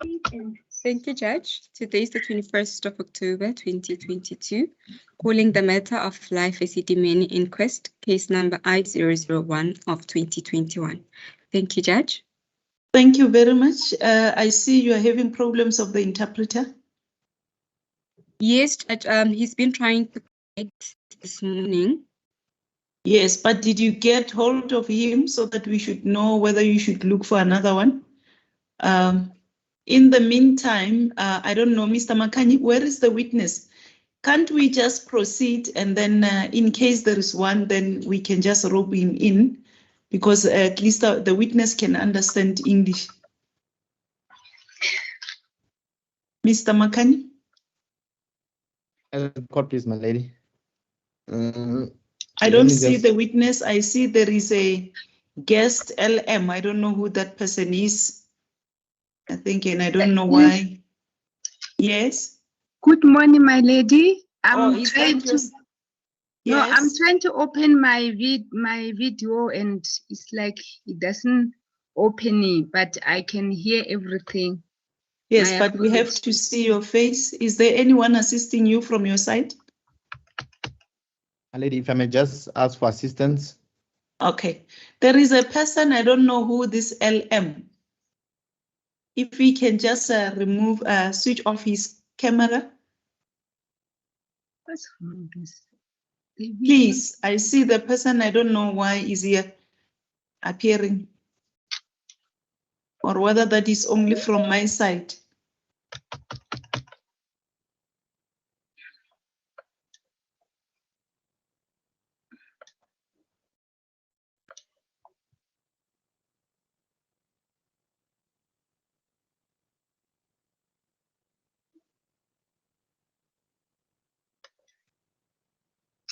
Thank you, Judge. Today is the 21st of October, 2022. Calling the matter of Life Esidimeni Inquest, case number I-001 of 2021. Thank you, Judge. Thank you very much. I see you are having problems of the interpreter. Yes, Judge, he's been trying to connect this morning. Yes, but did you get hold of him so that we should know whether you should look for another one? In the meantime, I don't know, Mr. Makani, where is the witness? Can't we just proceed and then in case there is one, then we can just rope him in because at least the witness can understand English. Mr. Makani? Court, please, my lady. I don't see the witness. I see there is a guest LM. I don't know who that person is. I think, and I don't know why. Yes. Good morning, my lady. I'm trying to open my video and it's like it doesn't open it, but I can hear everything. Yes, but we have to see your face. Is there anyone assisting you from your side? My lady, if I may just ask for assistance. Okay. There is a person, I don't know who this LM. If we can just switch off his camera. What's wrong with this? Please, I see the person, I don't know why is here appearing. Or whether that is only from my side.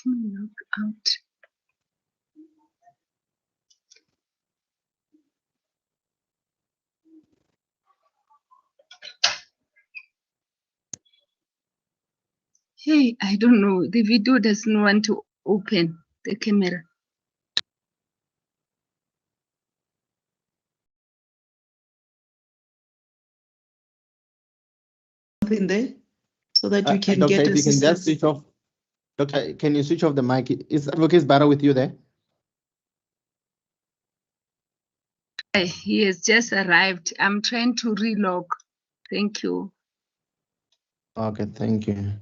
Log out. Hey, I don't know. The video doesn't want to open the camera. In there so that we can Doctor, get if you can just switch off. Doctor, can you switch off the mic? Is Advocate Barra with you there? He has just arrived. I'm trying to relog. Thank you. Okay, thank you.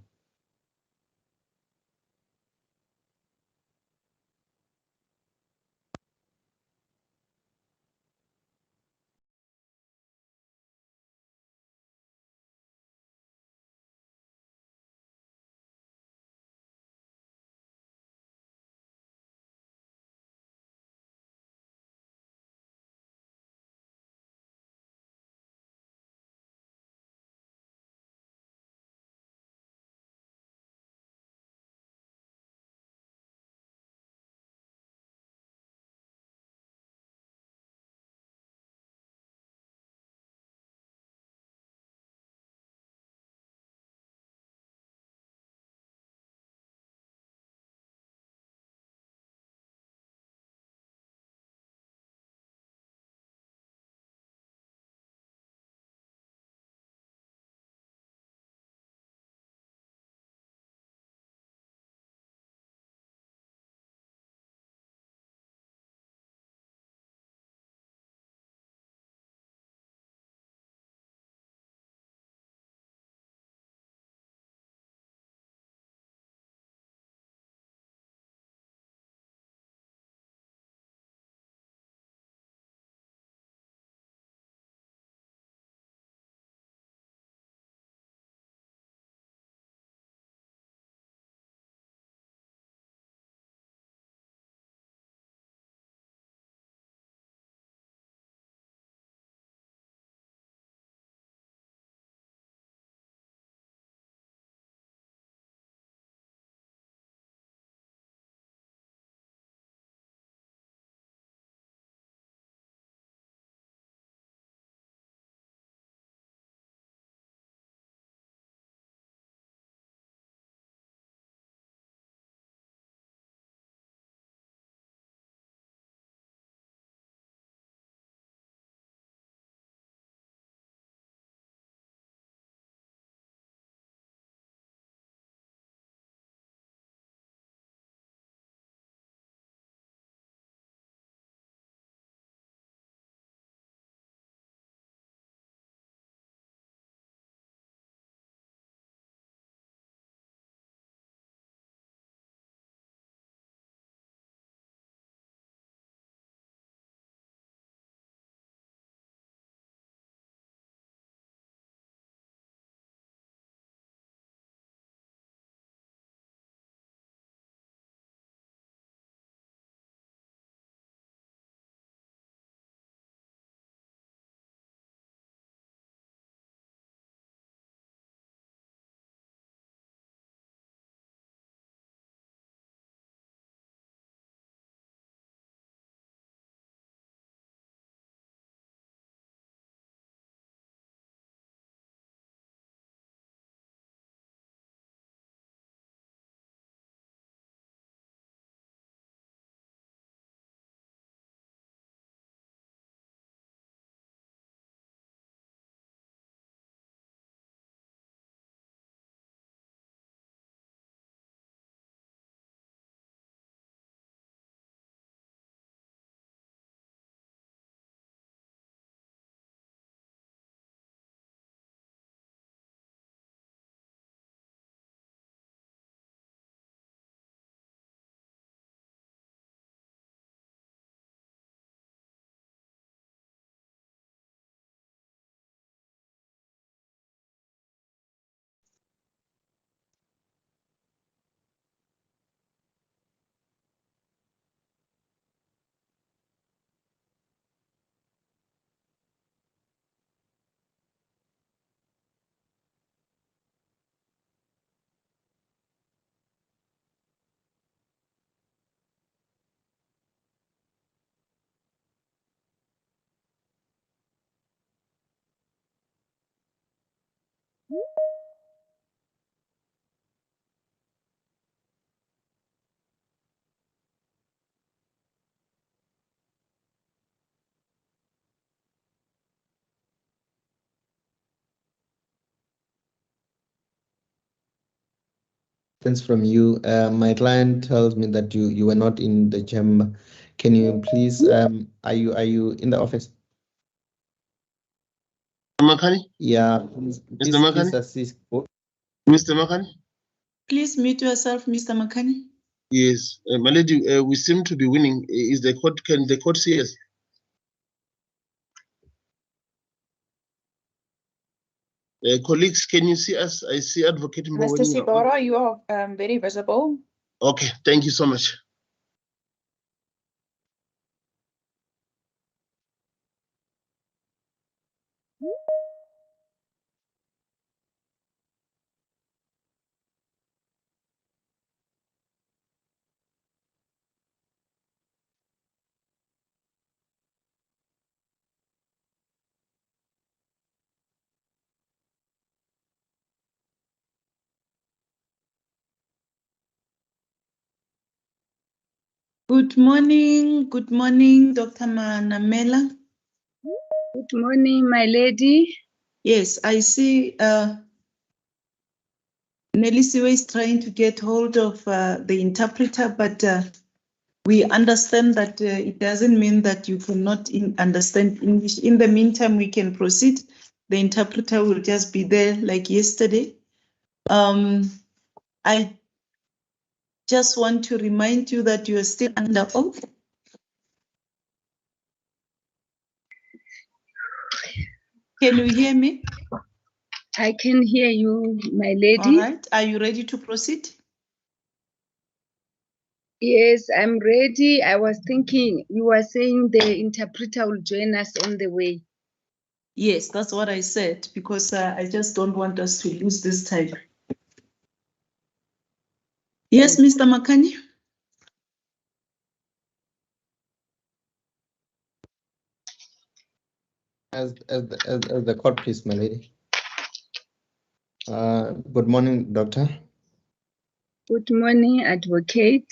From you. My client tells me that you were not in the chamber. Can you please, are you in the office? Makani? Yeah, Mr. Makani? assist. Mr. Makani? Please mute yourself, Mr. Makani. Yes, my lady, we seem to be winning. Is the court, can the court see us? Colleagues, can you see us? I see Advocate Mbo Mr. winning your own. Sigora, you are very visible. Okay, thank you so much. Good morning, Dr. Manamela. Good morning, my lady. Yes, I see Nelisiwe is trying to get hold of the interpreter, but we understand that it doesn't mean that you cannot understand English. In the meantime, we can proceed. The interpreter will just be there like yesterday. I just want to remind you that you are still under oath. Can you hear me? I can hear you, my lady. All right. Are you ready to proceed? Yes, I'm ready. I was thinking you were saying the interpreter will join us on the way. Yes, that's what I said, because I just don't want us to lose this time. Yes, Mr. Makani? As the court, please, my lady. Good morning, doctor. Good morning, advocate.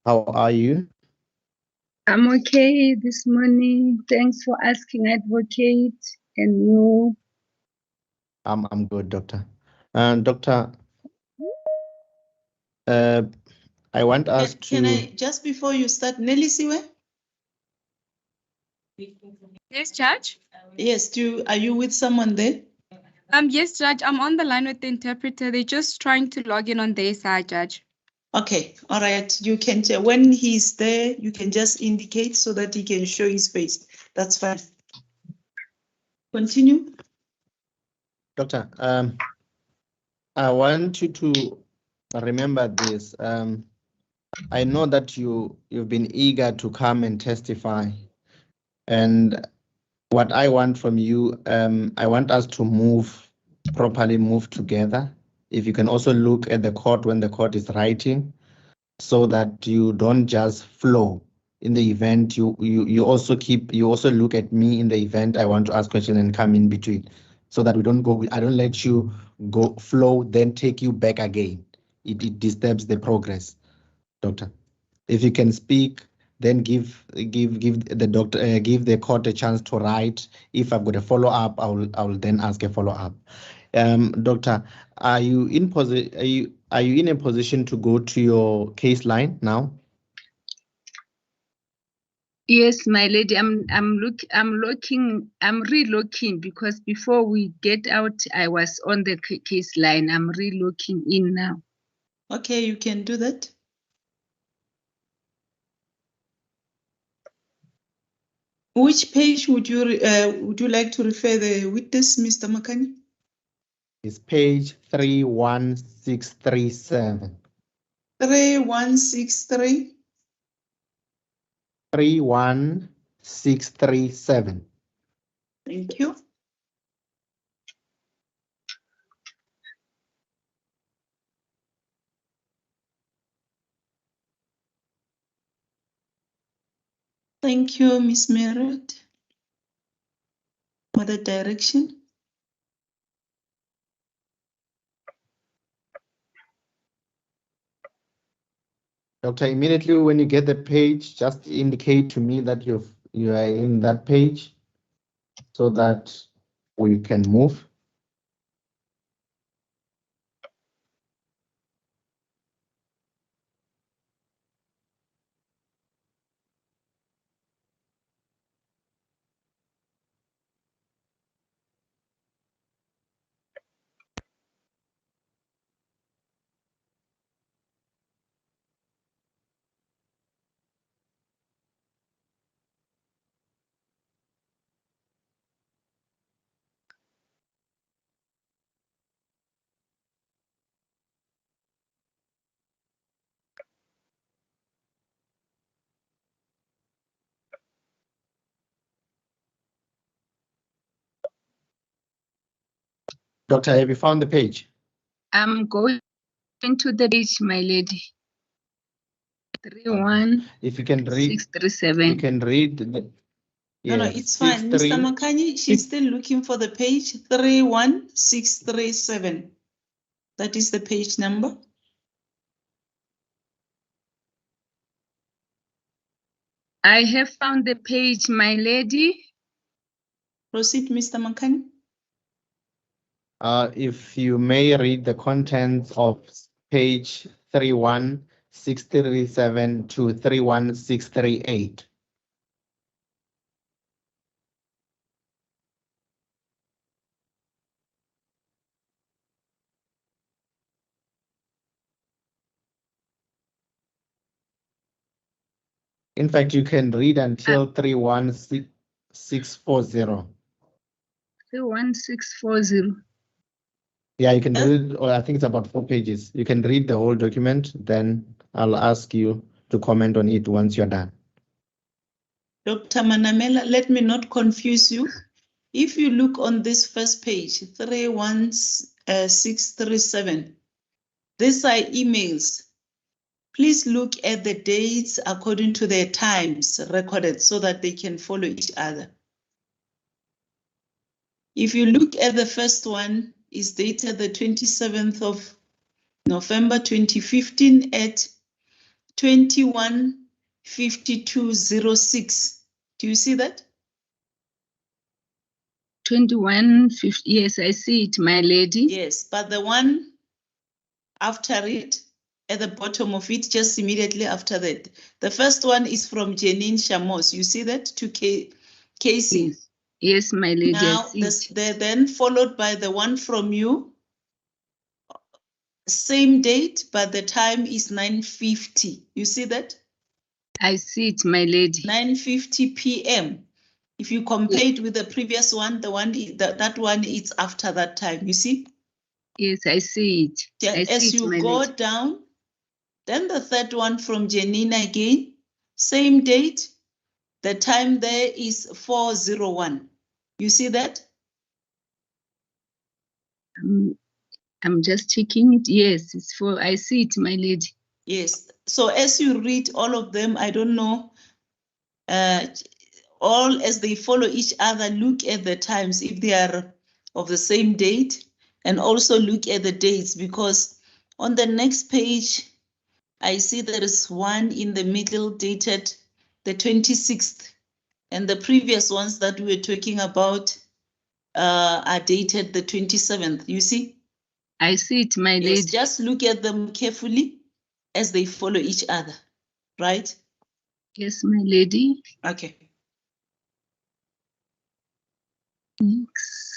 How are you? I'm okay this morning. Thanks for asking, advocate. And you? I'm good, doctor. Doctor, I want us Can to. I, just before you start, Nelisiwe? Yes, Judge. Yes, are you with someone there? Yes, Judge, I'm on the line with the interpreter. They're just trying to log in on their side, Judge. Okay, all right. You can, when he's there, you can just indicate so that he can show his face. That's fine. Continue. Doctor, I want you to remember this. I know that you've been eager to come and testify, and what I want from you, I want us to properly move together. If you can also look at the court when the court is writing, so that you don't just flow. In the event, you also look at me in the event I want to ask questions and come in between, so that I don't let you go flow, then take you back again. It disturbs the progress, doctor. If you can speak, then give the court a chance to write. If I've got a follow up, I will then ask a follow up. Doctor, are you in a position to go to your case line now? Yes, my lady. I'm relooking because before we get out, I was on the case line. I'm relooking in now. Okay, you can do that. Which page would you like to refer the witness, Mr. Makani? It's page 31637. 3163. 31637. Thank you. Thank you, Ms. Merritt, for the direction. Doctor, immediately when you get the page, just indicate to me that you are in that page so that we can move. Doctor, have you found the page? I'm going to the page, my lady. 31637. If you can read, you can read. The, No, it's fine. Mr. Makanyi, she's still looking for the page 31637. That is the page number. I have found the page, my lady. Proceed, Mr. Makanyi. If you may read the contents of page 31637 to 31638. In fact, you can read until 31640. 31640. Yeah, you can read, or I think it's about 4 pages. You can read the whole document, then I'll ask you to comment on it once you're done. Dr. Manamela, let me not confuse you. If you look on this first page, 31637, these are emails. Please look at the dates according to their times recorded so that they can follow each other. If you look at the first one, it's dated the 27th of November 2015 at 21:52:06. Do you see that? 21:50. Yes, I see it, my lady. Yes, but the one after it, at the bottom of it, just immediately after that, the first one is from Janine Shamos. You see that? To Casey. Yes. Yes, my lady. Now, they're then followed by the one from you. Same date, but the time is 9:50. You see that? I see it, my lady. 9:50 p.m. If you compare it with the previous one, the one that one is after that time. You see? Yes, I see it. As you go down, then the third one from Janina again, same date. The time there is 4:01. You see that? I'm just checking it. Yes, it's for. I see it, my lady. Yes. So as you read all of them, I don't know. All as they follow each other, look at the times if they are of the same date, and also look at the dates, because on the next page, I see there is one in the middle dated the 26th, and the previous ones that we were talking about are dated the 27th. You see? I see it, my lady. Yes, just look at them carefully as they follow each other, right? Yes, my lady. Okay. Thanks.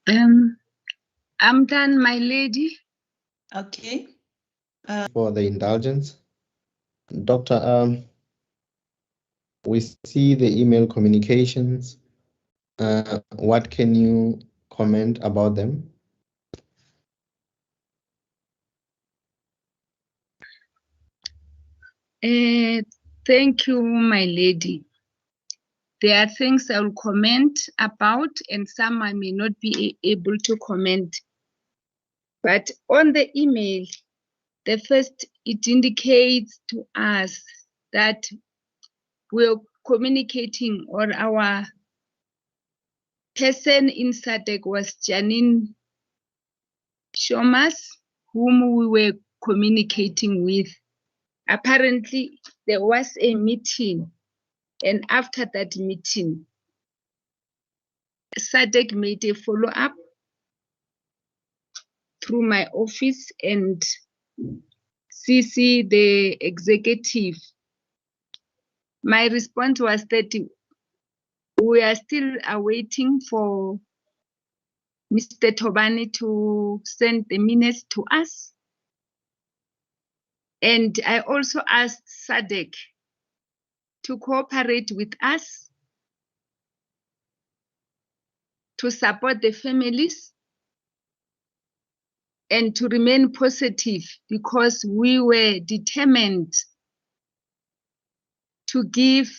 I'm done, my lady. Okay. For the indulgence. Doctor, we see the email communications. What can you comment about them? Thank you, my lady. There are things I will comment about and some I may not be able to comment. But on the email, the first, it indicates to us that we're communicating, or our person in SADC was Janine Shomas, whom we were communicating with. Apparently, there was a meeting, and after that meeting, SADC made a follow-up through my office and CC the executive. My response was that we are still awaiting for Mr. Tobani to send the minutes to us. And I also asked SADC to cooperate with us to support the families and to remain positive, because we were determined to give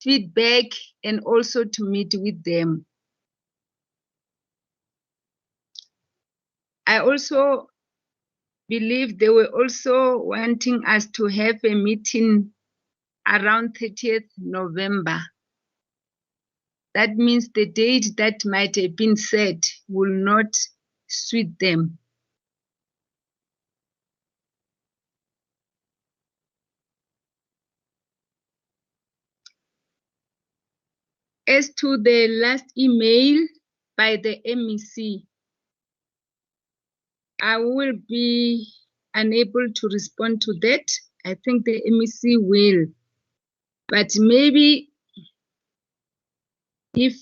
feedback and also to meet with them. I also believe they were also wanting us to have a meeting around 30th November. That means the date that might have been set will not suit them. As to the last email by the MEC, I will be unable to respond to that. I think the MEC will, but maybe if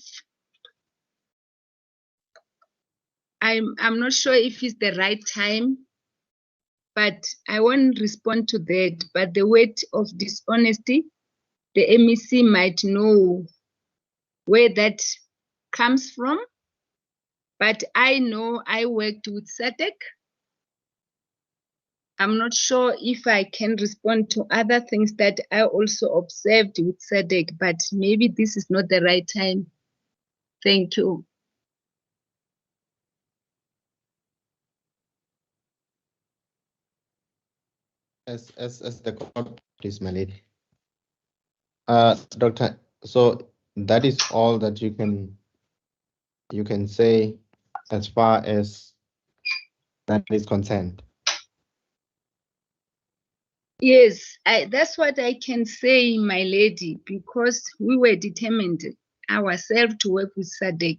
I'm not sure if it's the right time, but I won't respond to that. But the weight of dishonesty, the MEC might know where that comes from. But I know I worked with SADC. I'm not sure if I can respond to other things that I also observed with SADC, but maybe this is not the right time. Thank you. As the court, please, my lady. Doctor, so that is all that you can say as far as that is concerned. Yes, that's what I can say, my lady, because we were determined ourselves to work with SADC.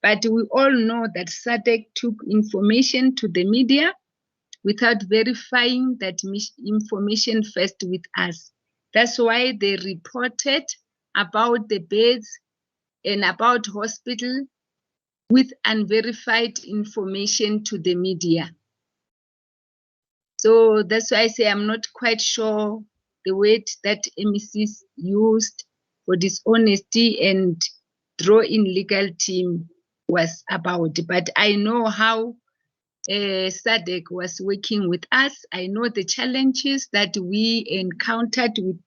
But we all know that SADC took information to the media without verifying that information first with us. That's why they reported about the beds and about hospital with unverified information to the media. So that's why I say I'm not quite sure the word that MEC used for dishonesty and draw in legal team was about. But I know how SADC was working with us. I know the challenges that we encountered with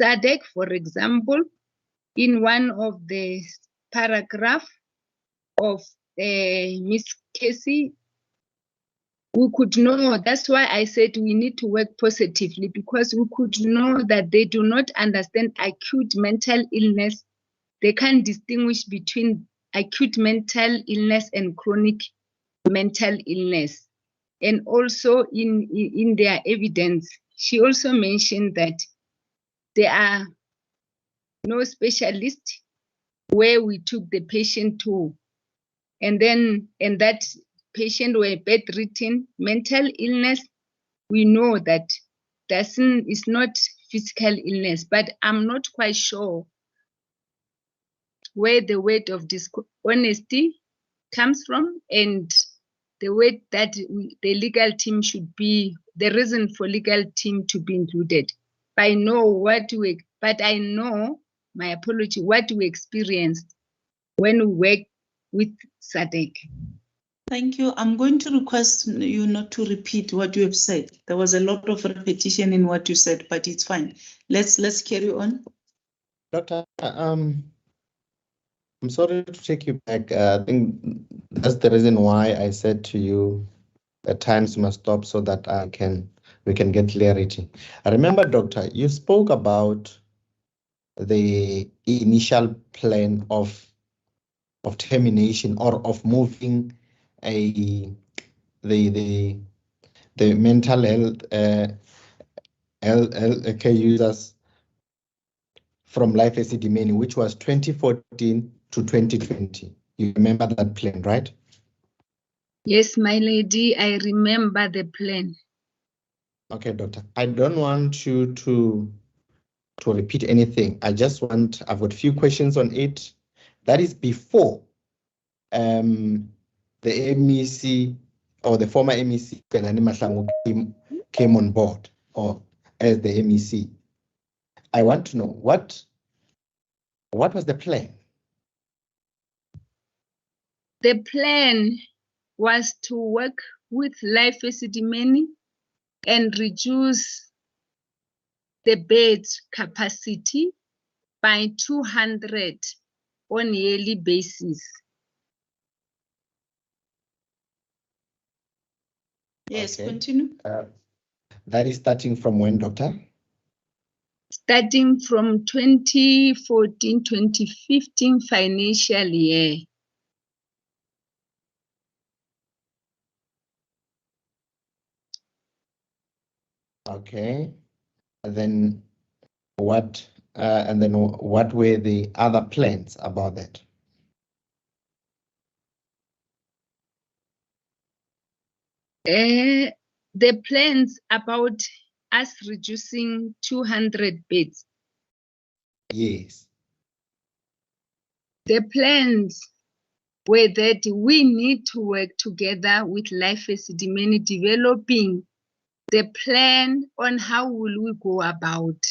SADC. For example, in one of the paragraph of Miss Casey, we could know, that's why I said we need to work positively, because we could know that they do not understand acute mental illness. They can't distinguish between acute mental illness and chronic mental illness. And also in their evidence, she also mentioned that there are no specialists where we took the patient to, and that patient were bedridden. Mental illness, we know that is not physical illness, but I'm not quite sure where the word of dishonesty comes from and the way that the legal team should be, the reason for legal team to be included. But I know what we experienced when we work with SADC. Thank you. I'm going to request you not to repeat what you have said. There was a lot of repetition in what you said, but it's fine. Let's carry on. Doctor, I'm sorry to take you back. I think that's the reason why I said to you that times must stop so that we can get clarity. I remember, Doctor, you spoke about the initial plan of termination or of moving the mental health care users from Life Esidimeni, which was 2014 to 2020. You remember that plan, right? Yes, my lady, I remember the plan. Okay, doctor. I don't want you to repeat anything. I've got a few questions on it. That is before the MEC or the former MEC Penani Mahlangu came on board or as the MEC. I want to know what was the plan? The plan was to work with Life Esidimeni and reduce the bed capacity by 200 on a yearly basis. Yes, Okay. continue. That is starting from when, doctor? Starting from 2014-2015 financial year. Okay. And then what were the other plans about that? The plans about us reducing 200 beds. Yes. The plans were that we need to work together with Life Esidimeni developing the plan on how will we go about,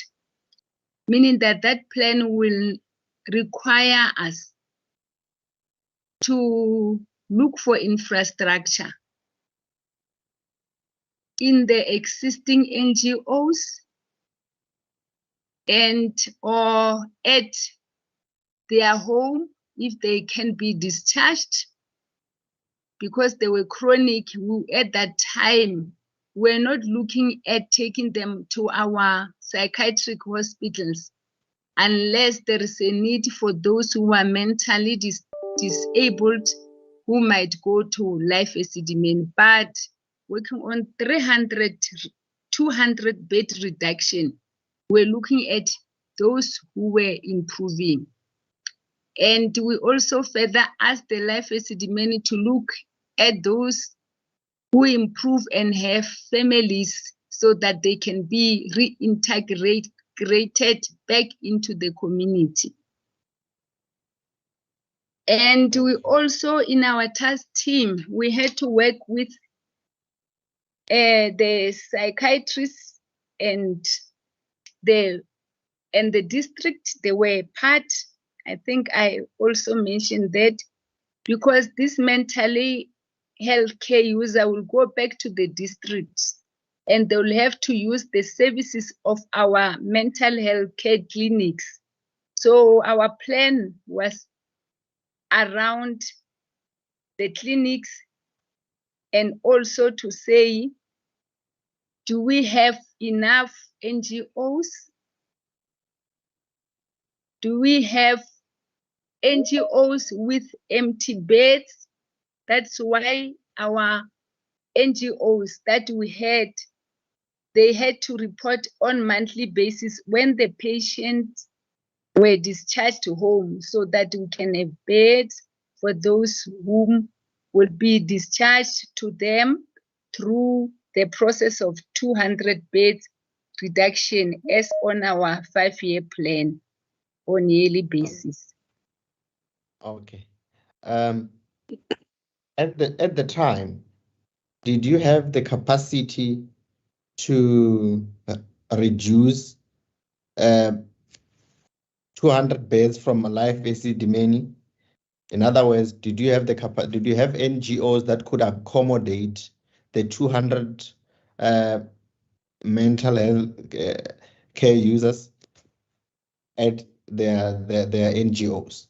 meaning that plan will require us to look for infrastructure in the existing NGOs and or at their home if they can be discharged, because they were chronic. At that time, we're not looking at taking them to our psychiatric hospitals unless there is a need for those who are mentally disabled who might go to Life Esidimeni. But working on 200 bed reduction, we're looking at those who were improving. And we also further asked the Life Esidimeni to look at those who improve and have families so that they can be reintegrated back into the community. And we also, in our task team, we had to work with the psychiatrists and the district. They were part. I think I also mentioned that, because this mentally health care user will go back to the district and they will have to use the services of our mental health care clinics. So our plan was around the clinics and also to say, do we have enough NGOs? Do we have NGOs with empty beds? That's why our NGOs that we had, they had to report on monthly basis when the patients were discharged to home, so that we can have beds for those whom will be discharged to them through the process of 200 beds reduction as on our 5-year plan on yearly basis. Okay. At the time, did you have the capacity to reduce 200 beds from a live Esidimeni? In other words, did you have NGOs that could accommodate the 200 mental health care users at their NGOs?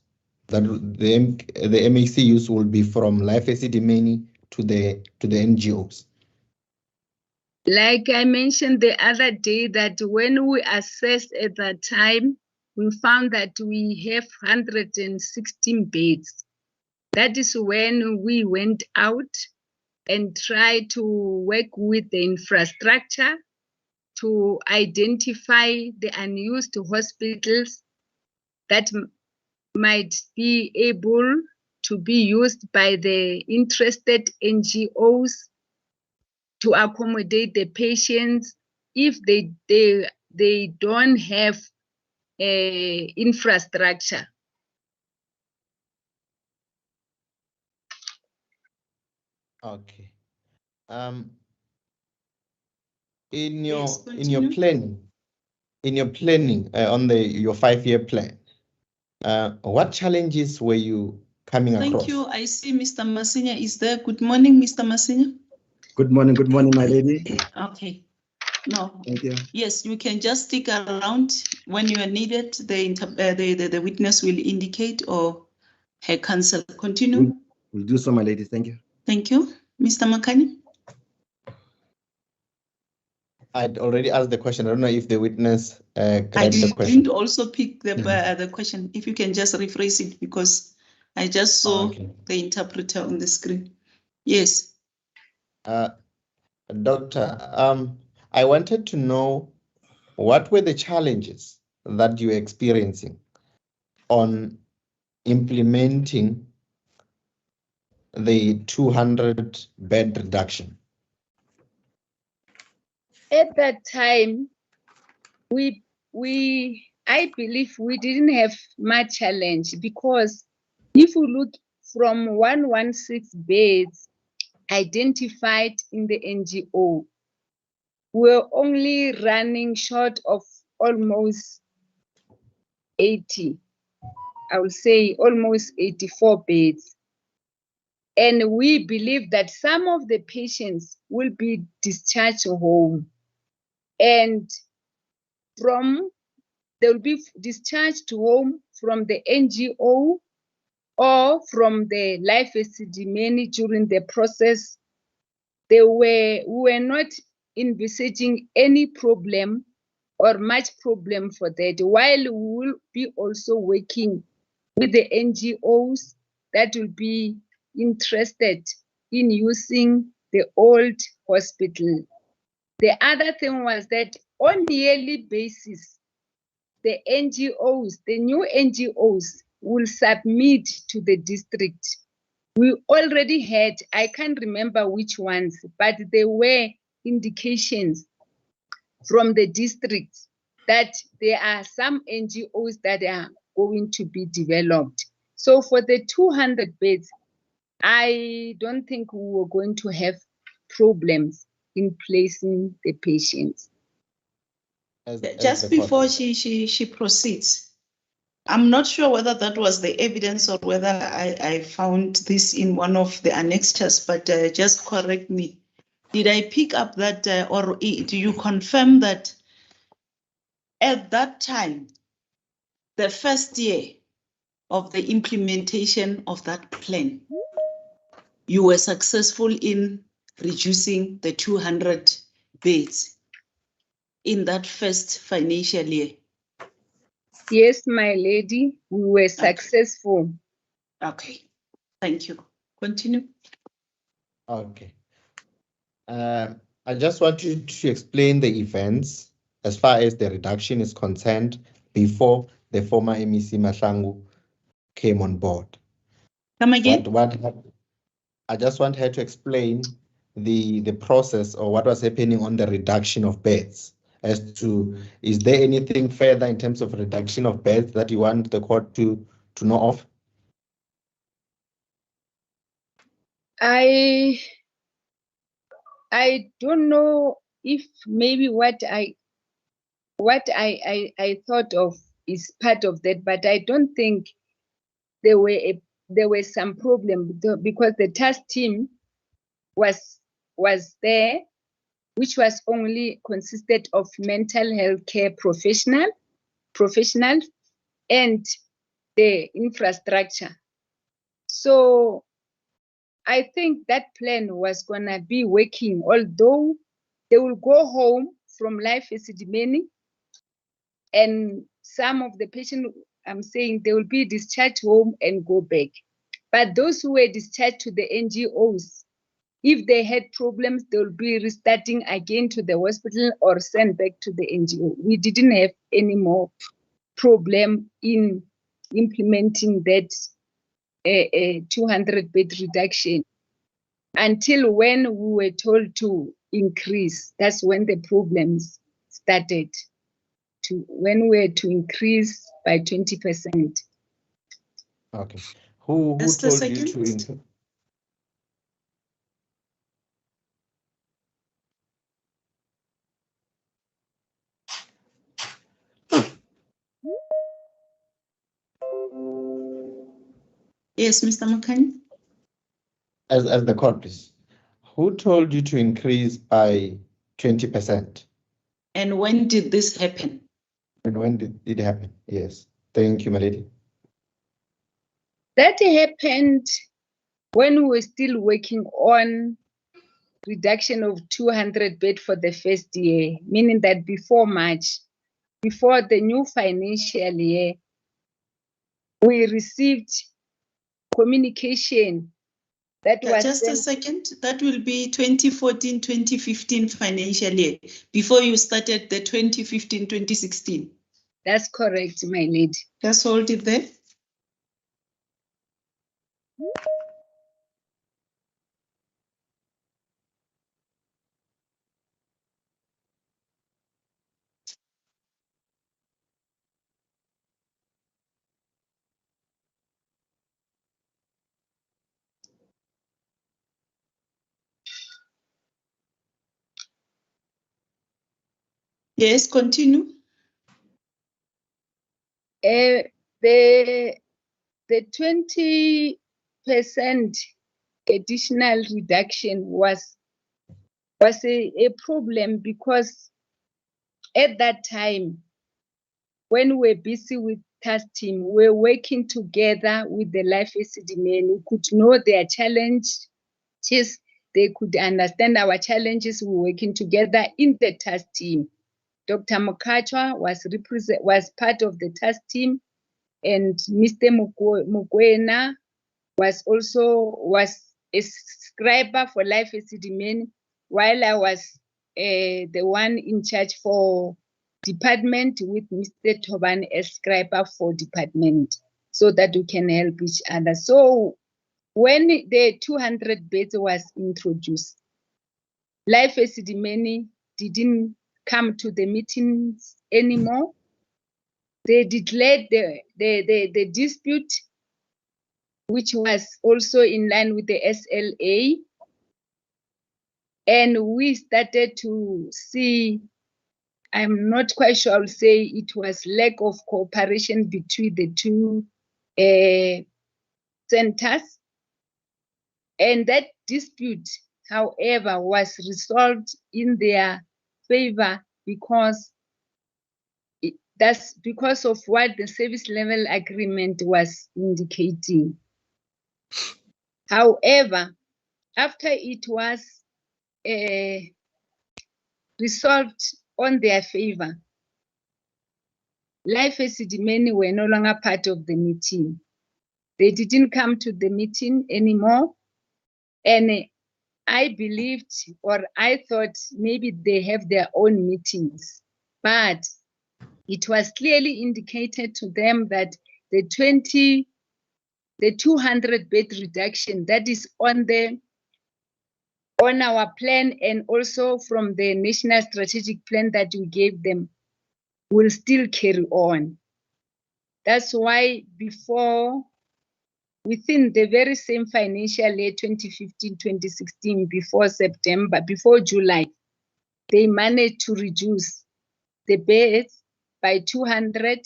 That the MACUs will be from live Esidimeni to the NGOs. Like I mentioned the other day, that when we assessed at that time, we found that we have 116 beds. That is when we went out and tried to work with the infrastructure to identify the unused hospitals that might be able to be used by the interested NGOs to accommodate the patients if they don't have infrastructure. Okay. In your Yes, continue. planning on your 5-year plan, what challenges were you coming across? Thank you. I see Mr. Masinya is there. Good morning, Mr. Masinya. Good morning, my lady. Okay. No. Thank you. Yes, you can just stick around. When you are needed, the witness will indicate or her counsel. Continue. We'll do so, my lady. Thank you. Thank you. Mr. Makani. I'd already asked the question. I don't know if the witness I grabbed the question. didn't also pick the question. If you can just rephrase it, because I just saw the interpreter on the screen. Yes. Doctor, I wanted to know what were the challenges that you're experiencing on implementing the 200 bed reduction? At that time, I believe we didn't have much challenge, because if we look from 116 beds identified in the NGO, we're only running short of almost 80, I would say almost 84 beds. And we believe that some of the patients will be discharged home, and they will be discharged home from the NGO or from the life Esidimeni during the process. We were not envisaging any problem or much problem for that, while we will be also working with the NGOs that will be interested in using the old hospital. The other thing was that on a yearly basis, the NGOs, the new NGOs, will submit to the district. We already had, I can't remember which ones, but there were indications from the district that there are some NGOs that are going to be developed. So for the 200 beds, I don't think we were going to have problems in placing the patients. Just before she proceeds, I'm not sure whether that was the evidence or whether I found this in one of the annexures, but just correct me. Did I pick up that, or do you confirm that at that time, the first year of the implementation of that plan, you were successful in reducing the 200 beds in that first financial year? Yes, my lady, we were successful. Okay, thank you. Continue. Okay. I just want you to explain the events as far as the reduction is concerned before the former MEC Mahlangu came on board. Come again? What happened? I just want her to explain the process or what was happening on the reduction of beds. As to, is there anything further in terms of reduction of beds that you want the court to know of? I don't know if maybe what I thought of is part of that, but I don't think there were some problem because the task team was there, which was only consisted of mental health care professionals and the infrastructure. So I think that plan was gonna be working, although they will go home from Life Esidimeni, and some of the patients, I'm saying, they will be discharged home and go back. But those who were discharged to the NGOs, if they had problems, they will be restarting again to the hospital or sent back to the NGO. We didn't have any more problem in implementing that 200-bed reduction until when we were told to increase. That's when the problems started. When we were to increase by 20%. Okay. Who Just a told you to second. increase? Yes, Mr. Makani. As the court, please. Who told you to increase by 20%? And when did this happen? And when did it happen? Yes. Thank you, my lady. That happened when we were still working on reduction of 200 bed for the first year, meaning that before March, before the new financial year, we received communication that was Just a second. That will be 2014-2015 financial year, before you started the 2015-2016. That's correct, my lady. Just hold it there. Yes, continue. The 20% additional reduction was a problem because at that time, when we were busy with task team, we were working together with the Life Esidimeni. We could know their challenges. They could understand our challenges. We were working together in the task team. Dr. Mokachwa was part of the task team, and Mr. Mukwena was a scriber for Life Esidimeni, while I was the one in charge for department with Mr. Toban as scriber for department, so that we can help each other. So when the 200 beds was introduced, Life Esidimeni didn't come to the meetings anymore. They declared the dispute, which was also in line with the SLA. And we started to see, I'm not quite sure, I'll say it was lack of cooperation between the two centers. And that dispute, however, was resolved in their favor because that's because of what the service level agreement was indicating. However, after it was resolved on their favor, Life Esidimeni were no longer part of the meeting. They didn't come to the meeting anymore. And I believed, or I thought maybe they have their own meetings, but it was clearly indicated to them that the 200 bed reduction that is on our plan, and also from the national strategic plan that we gave them, will still carry on. That's why before within the very same financial year, 2015-2016, before September, before July, they managed to reduce the beds by 200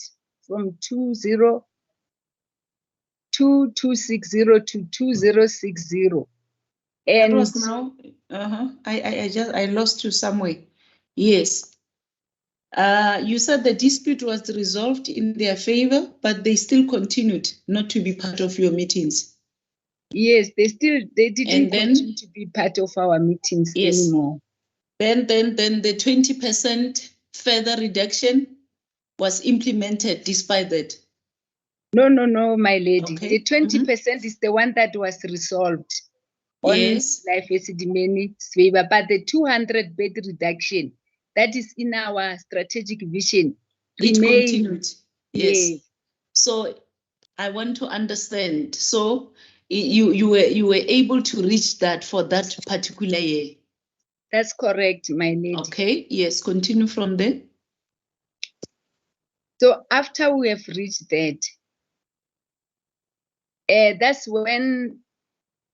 from 2260 to 2060. That And was now, I lost you somewhere. Yes. You said the dispute was resolved in their favor, but they still continued not to be part of your meetings. yes, they didn't And then- continue to be part of our meetings Yes. anymore. Then the 20% further reduction was implemented despite that. No, my lady. Okay. The 20% is the one that was resolved on Yes. Life Esidimeni's favor, but the 200 bed reduction that is in our strategic vision It remained. continued. Yes. Yes. So I want to understand. So you were able to reach that for that particular year. That's correct, my lady. Okay. Yes. Continue from there. So after we have reached that, that's when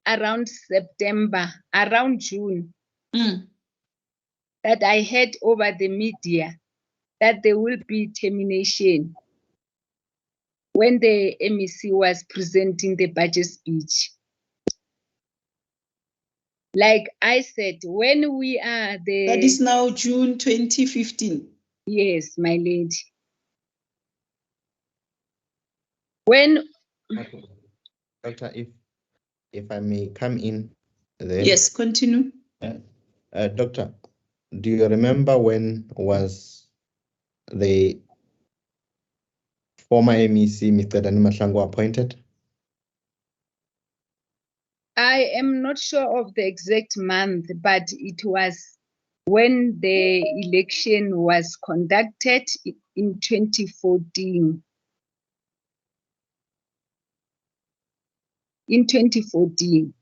around September, around June, that I heard over the media that there will be termination when the MEC was presenting the budget speech. Like I said, when we are the... That is now June 2015. Yes, my lady. When... Okay. Doctor, if I may come in there. Yes, continue. Doctor, do you remember when was the former MEC, Mr. Dani Mahlangu, appointed? I am not sure of the exact month, but it was when the election was conducted in 2014. In 2014.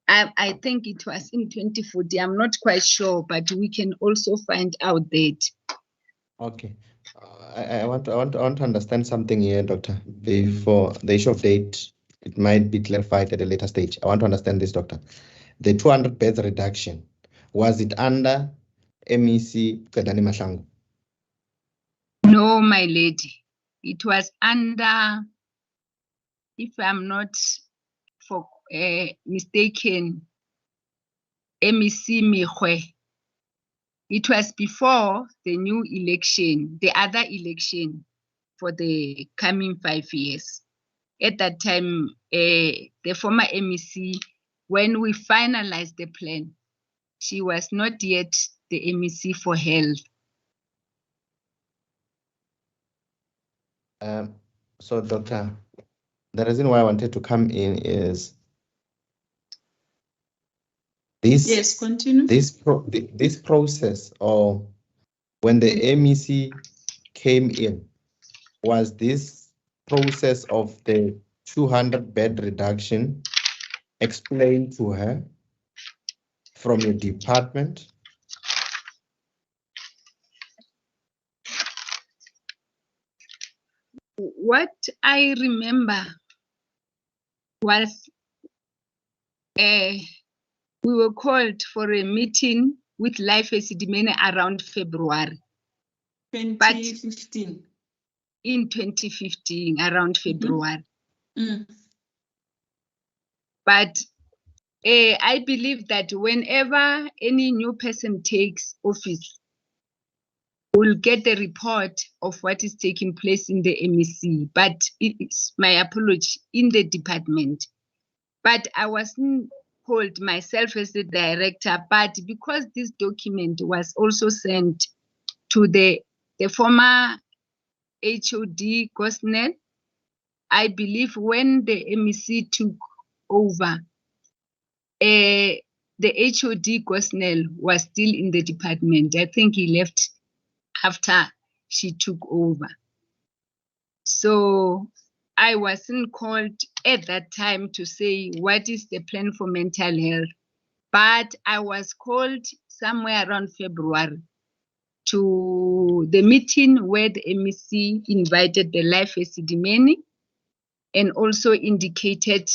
I think it was in 2014. I'm not quite sure, but we can also find out that. Okay. I want to understand something here, Doctor, before the issue of date. It might be clarified at a later stage. I want to understand this, Doctor. The 200 beds reduction, was it under MEC Dani Mahlangu? No, my lady. It was under, if I'm not mistaken, MEC Mihwe. It was before the new election, the other election for the coming 5 years. At that time, the former MEC, when we finalized the plan, she was not yet the MEC for health. So, Doctor, the reason why I wanted to come in is this. Yes, continue. This process, or when the MEC came in, was this process of the 200 bed reduction explained to her from your department? What I remember was we were called for a meeting with Life Esidimeni around February. 2015. In 2015, around February. But I believe that whenever any new person takes office, we'll get the report of what is taking place in the MEC. But it's my apology, in the department. But I wasn't called myself as the director, but because this document was also sent to the former HOD Gosnell, I believe when the MEC took over, the HOD Gosnell was still in the department. I think he left after she took over. So I wasn't called at that time to say what is the plan for mental health, but I was called somewhere around February to the meeting where the MEC invited the Life Esidimeni and also indicated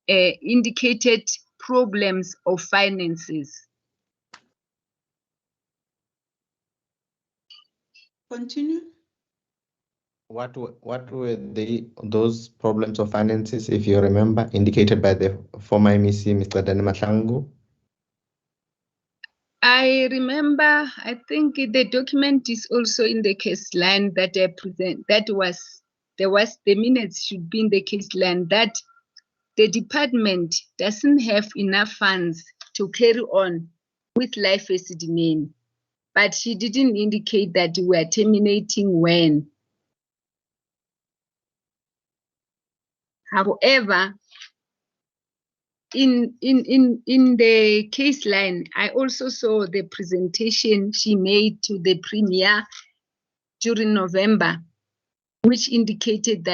indicated problems of finances. Continue. What were those problems of finances, if you remember, indicated by the former MEC, Mr. Dani Mahlangu? I remember, I think the document is also in the case line that I present. The minutes should be in the case line that the department doesn't have enough funds to carry on with Life Esidimeni, but she didn't indicate that we are terminating when. However, in the case line, I also saw the presentation she made to the Premier during November, which indicated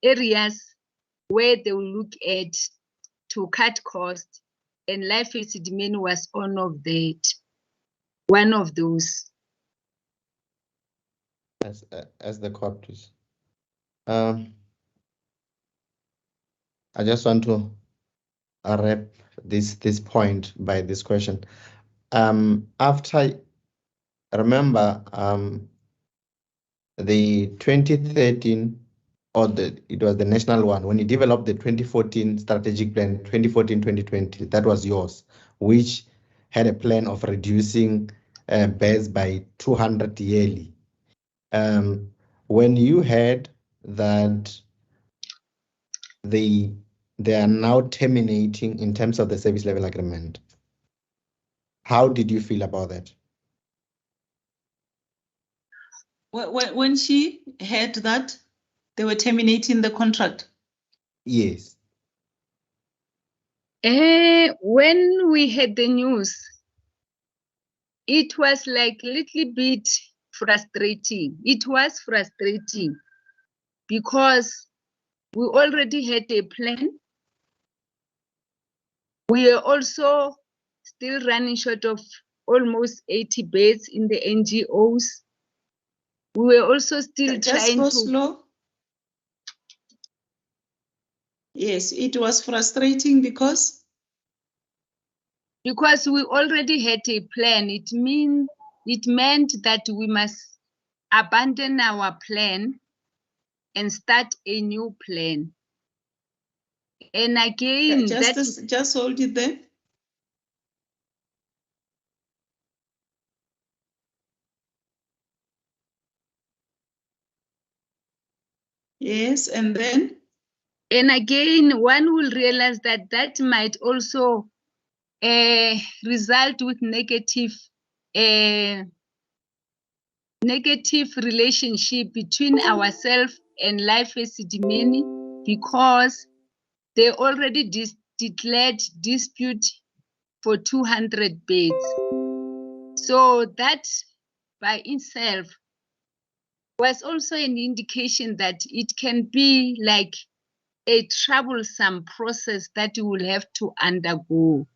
areas where they will look at to cut costs, and Life Esidimeni was one of those. As the court, please. I just want to wrap this point by this question. After, remember, the 2013, it was the national one, when you developed the 2014 strategic plan, 2014-2020, that was yours, which had a plan of reducing beds by 200 yearly. When you heard that they are now terminating in terms of the service level agreement, how did you feel about that? When she heard that they were terminating the contract? Yes. When we had the news, it was like a little bit frustrating. It was frustrating because we already had a plan. We are also still running short of almost 80 beds in the NGOs. We were also still trying to... slow. Yes, it was frustrating because we already had a plan. It meant that we must abandon our plan and start a new plan. And again, just hold it there. Yes, and then? And again, one will realize that might also result with negative relationship between ourselves and Life Esidimeni, because they already declared dispute for 200 beds. So that by itself was also an indication that it can be like a troublesome process that you will have to undergo.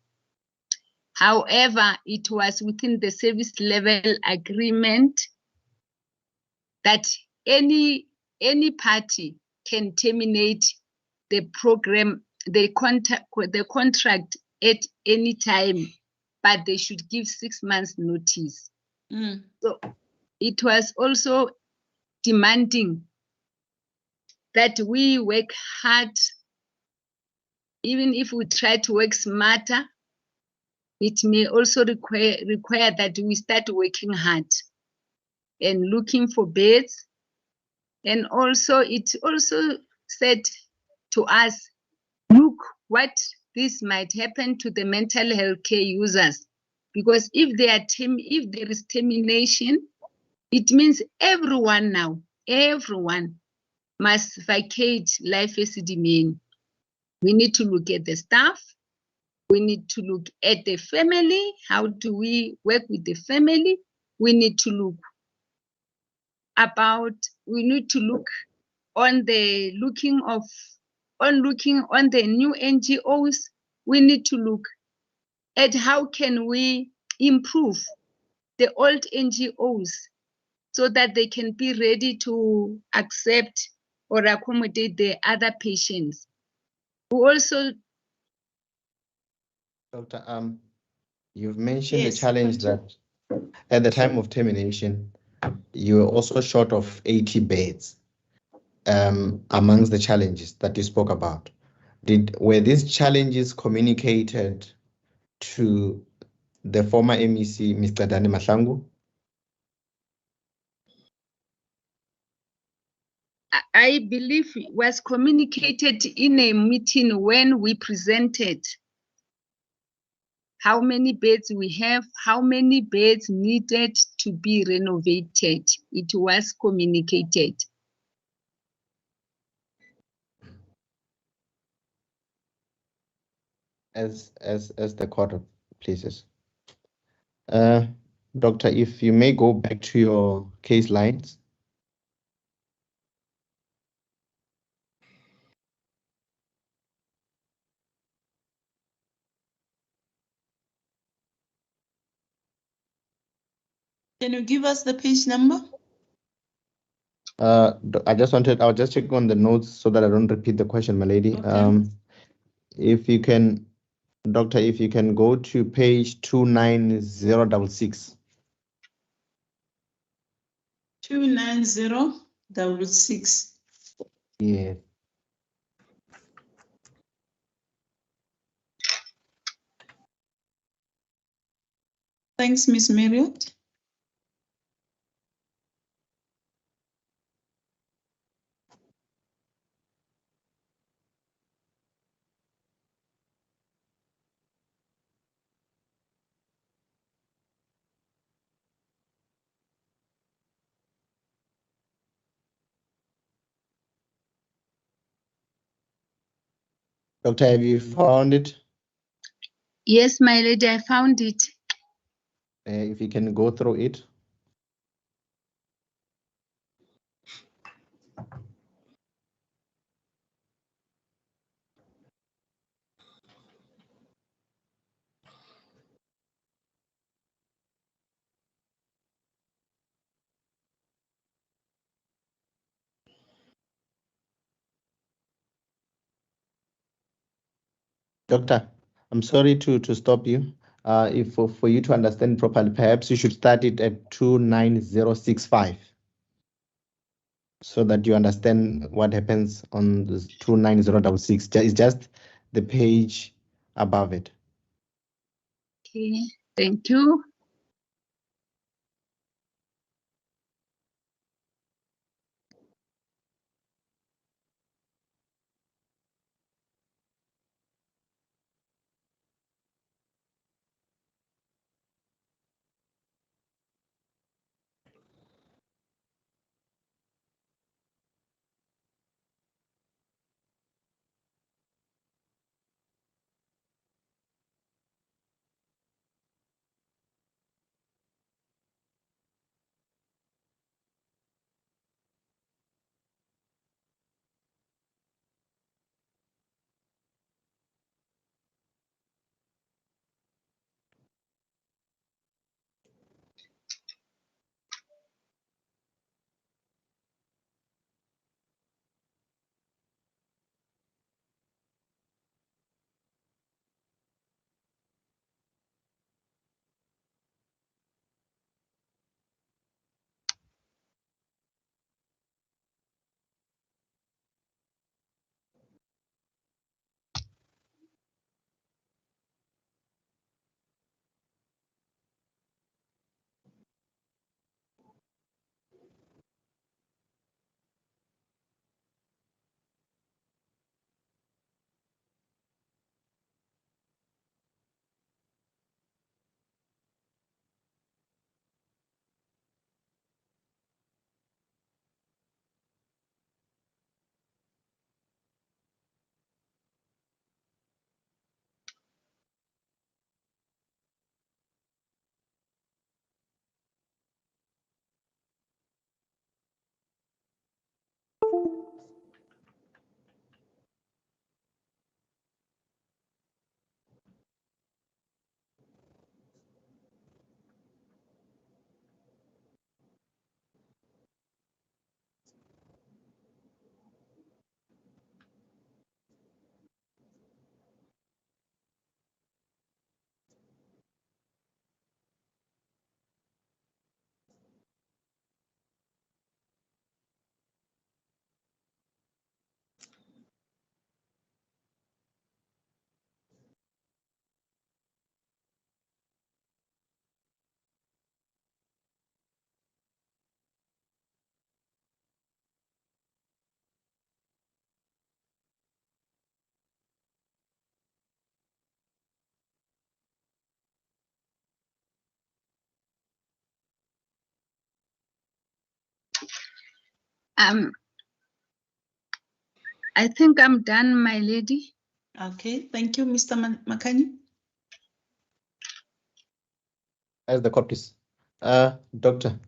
However, it was within the service level agreement that any party can terminate the program, the contract at any time, but they should give 6 months notice. So it was also demanding that we work hard. Even if we try to work smarter, it may also require that we start working hard and looking for beds. And also, it also said to us, look what this might happen to the mental health care users. Because if there is termination, it means everyone must vacate Life Esidimeni. We need to look at the staff. We need to look at the family. How do we work with the family? We need to look on the new NGOs. We need to look at how can we improve the old NGOs so that they can be ready to accept or accommodate the other patients. We also, Doctor, you've mentioned the Yes, challenge that continue. at the time of termination, you were also short of 80 beds. Amongst the challenges that you spoke about, were these challenges communicated to the former MEC, Mr. Dani Mahlangu? I believe, was communicated in a meeting when we presented how many beds we have, how many beds needed to be renovated. It was communicated. As the court pleases. Doctor, if you may go back to your case lines. Can you give us the page number? I was just checking on the notes so that I don't repeat the question, my lady. Okay. If you can, Doctor, if you can go to page 29066. 29066. Yeah. Thanks, Miss Marriott. Doctor, have you found it? Yes, my lady, I found it. If you can go through it. Doctor, I'm sorry to stop you. If for you to understand properly, perhaps you should start it at 29065 so that you understand what happens on this 29066. It's just the page above it. Okay, thank you. I think I'm done, my lady. Okay, thank you, Mr. Makanyi. As the court, please. Doctor,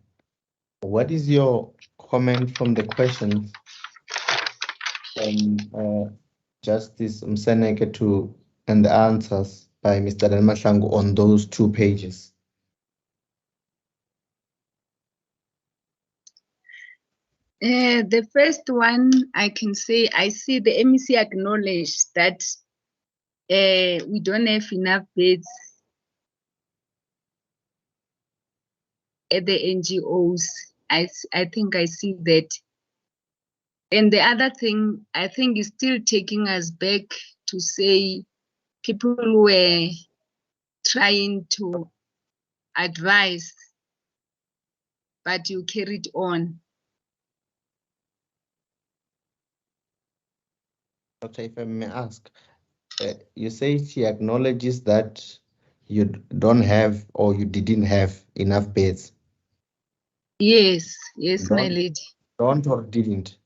what is your comment from the questions from Justice Mseneke and the answers by Mr. Dalmashangu on those 2 pages? The first one, I can say, I see the MEC acknowledge that we don't have enough beds at the NGOs. I think I see that. And the other thing, I think, is still taking us back to say people were trying to advise, but you carried on. Doctor, if I may ask, you say she acknowledges that you don't have or you didn't have enough beds. Yes, yes, my Don't- lady. Don't or didn't?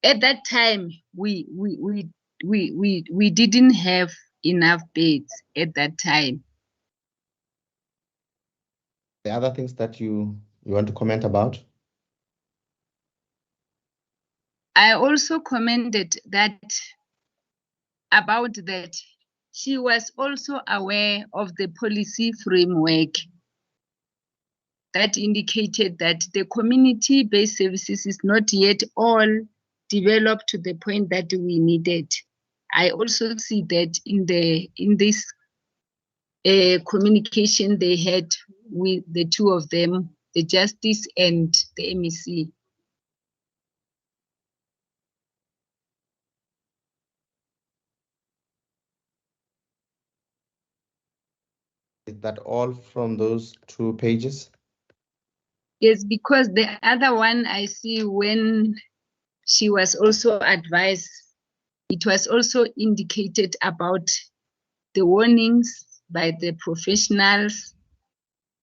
At that time, we didn't have enough beds at that time. The other things that you want to comment about? I also commented that about that she was also aware of the policy framework that indicated that the community-based services is not yet all developed to the point that we needed. I also see that in this communication they had with the two of them, the justice and the MEC. Is that all from those 2 pages? Yes, because the other one I see when she was also advised, it was also indicated about the warnings by the professionals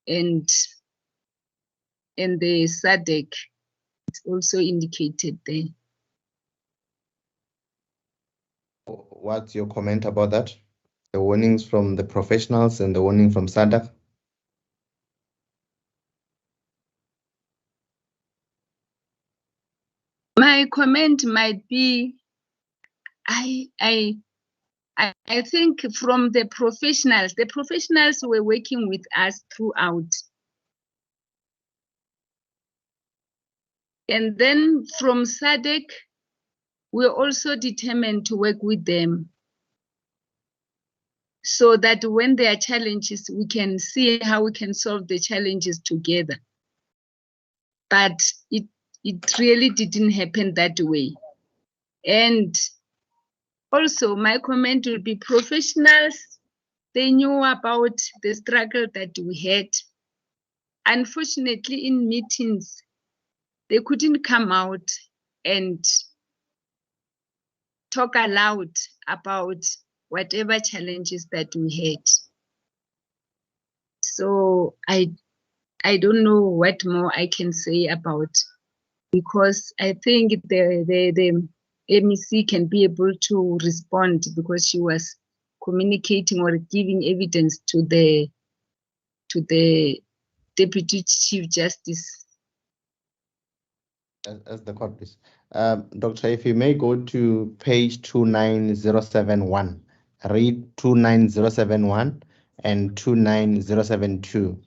and the SADC. It's also indicated there. What's your comment about that? The warnings from the professionals and the warning from SADC? My comment might be, I think from the professionals were working with us throughout. And then from SADC, we're also determined to work with them so that when there are challenges, we can see how we can solve the challenges together. But it really didn't happen that way. And also my comment will be professionals, they knew about the struggle that we had. Unfortunately, in meetings, they couldn't come out and talk aloud about whatever challenges that we had. So I don't know what more I can say about, because I think the MEC can be able to respond because she was communicating or giving evidence to the Deputy Chief Justice. As the court, please. Doctor, if you may go to page 29071, read 29071 and 29072.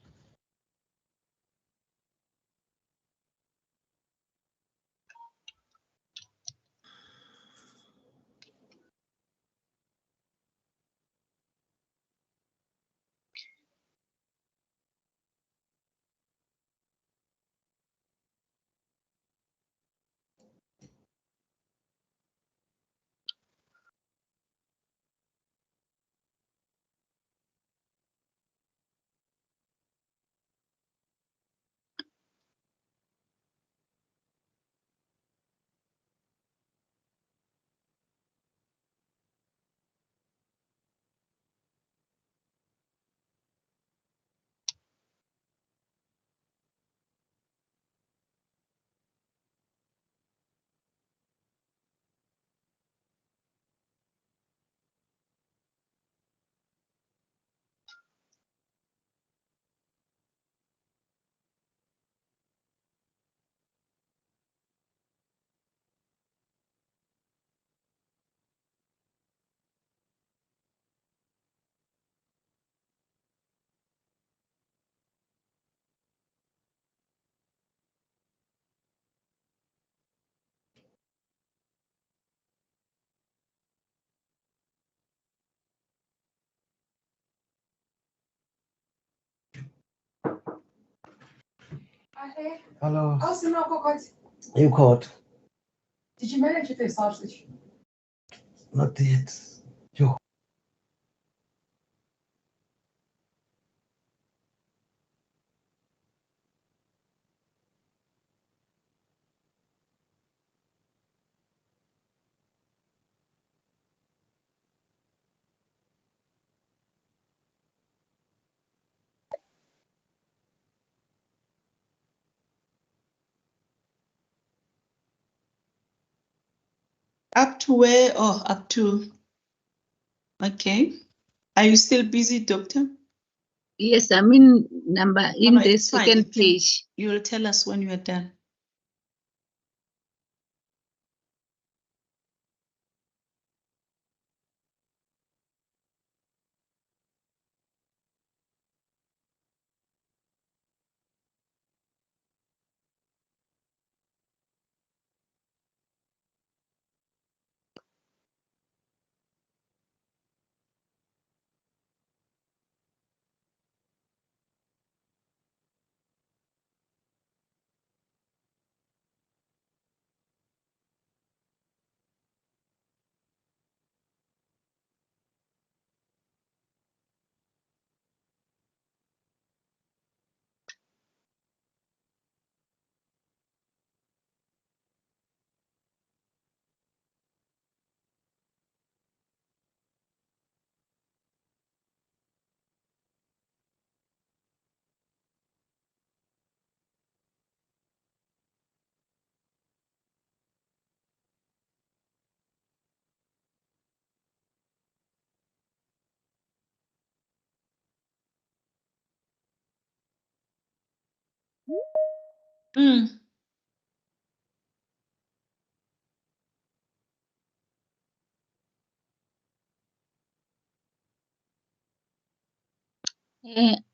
Hello. You caught? Did you manage with the sausage? Not yet. Yo. Up to where or up to? Okay. Are you still busy, doctor? Yes, I'm in No, the it's fine. second page. You will tell us when you are done. Mm.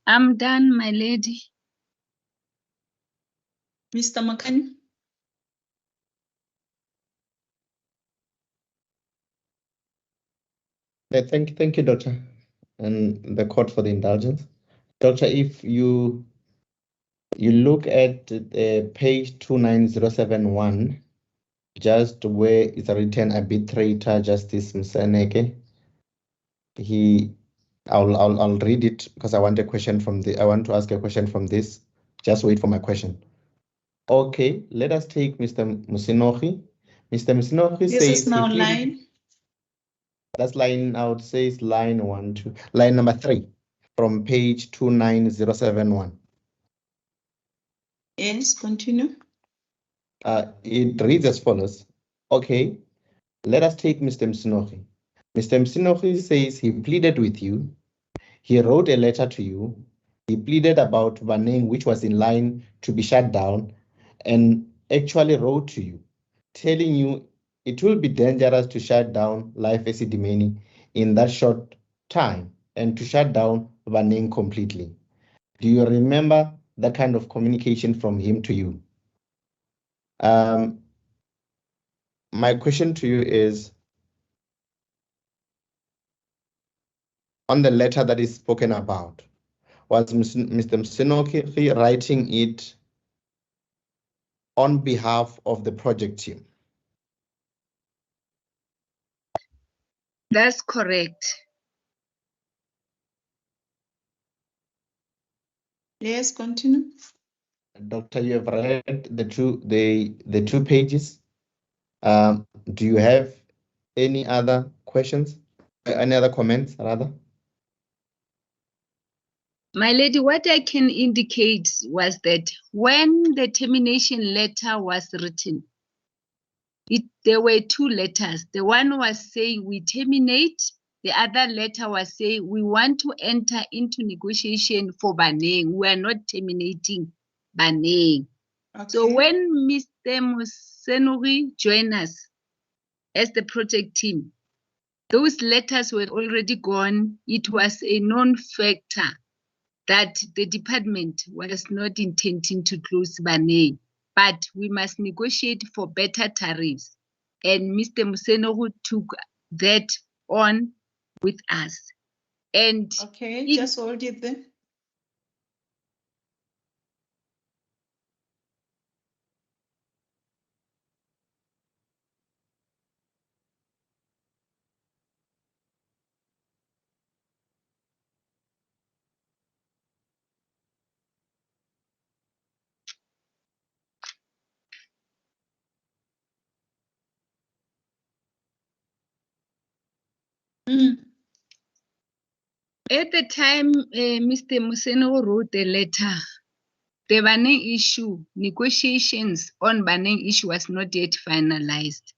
I'm done, my lady. Mr. Makani? Thank you, Doctor, and the court for the indulgence. Doctor, if you look at page 29071, just where it's written arbitrator Justice Mseneke, I'll read it because I want to ask a question from this. Just wait for my question. Okay, let us take Mr. Musinohi. Mr. Musinohi This says is now he pleaded- line. That's line, I would say is line 1, 2, line number 3 from page 29071. Yes, continue. It reads as follows. Okay, let us take Mr. Msinohi. Mr. Msinohi says he pleaded with you. He wrote a letter to you. He pleaded about Vaneng, which was in line to be shut down, and actually wrote to you, telling you it will be dangerous to shut down Life Esidimeni in that short time and to shut down Vaneng completely. Do you remember that kind of communication from him to you? My question to you is, on the letter that is spoken about, was Mr. Msinoki writing it on behalf of the project team? That's correct. Yes, continue. Doctor, you have read the two pages. Do you have any other questions? Any other comments, rather? My lady, what I can indicate was that when the termination letter was written, there were two letters. The one was saying we terminate. The other letter was saying we want to enter into negotiation for Baneng. We are not terminating Baneng. Okay. So when Mr. Musenori joined us as the project team, those letters were already gone. It was a non-factor that the department was not intending to close Baneng, but we must negotiate for better tariffs. And Mr. Musenohu took that on with us. And okay, just hold it there. At the time, Mr. Museno wrote the letter. The Baneng issue, negotiations on Baneng issue was not yet finalized.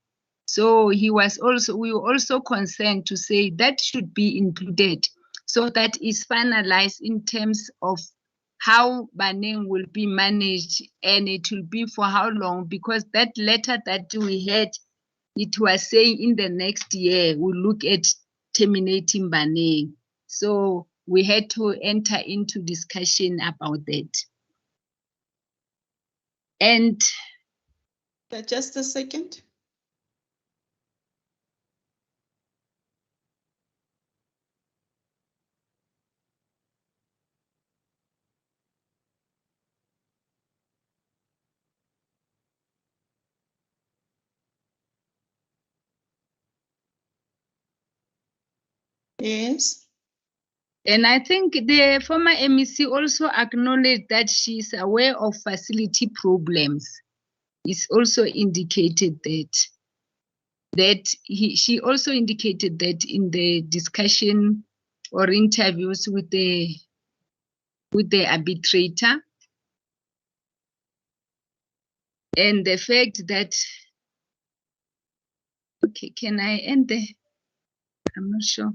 So we were also concerned to say that should be included so that is finalized in terms of how Baneng will be managed and it will be for how long, because that letter that we had, it was saying in the next year we'll look at terminating Baneng. So we had to enter into discussion about that. And just a second. Yes. And I think the former MEC also acknowledged that she's aware of facility problems. It's also indicated she also indicated that in the discussion or interviews with the arbitrator, and the fact that, okay, can I end there? I'm not sure.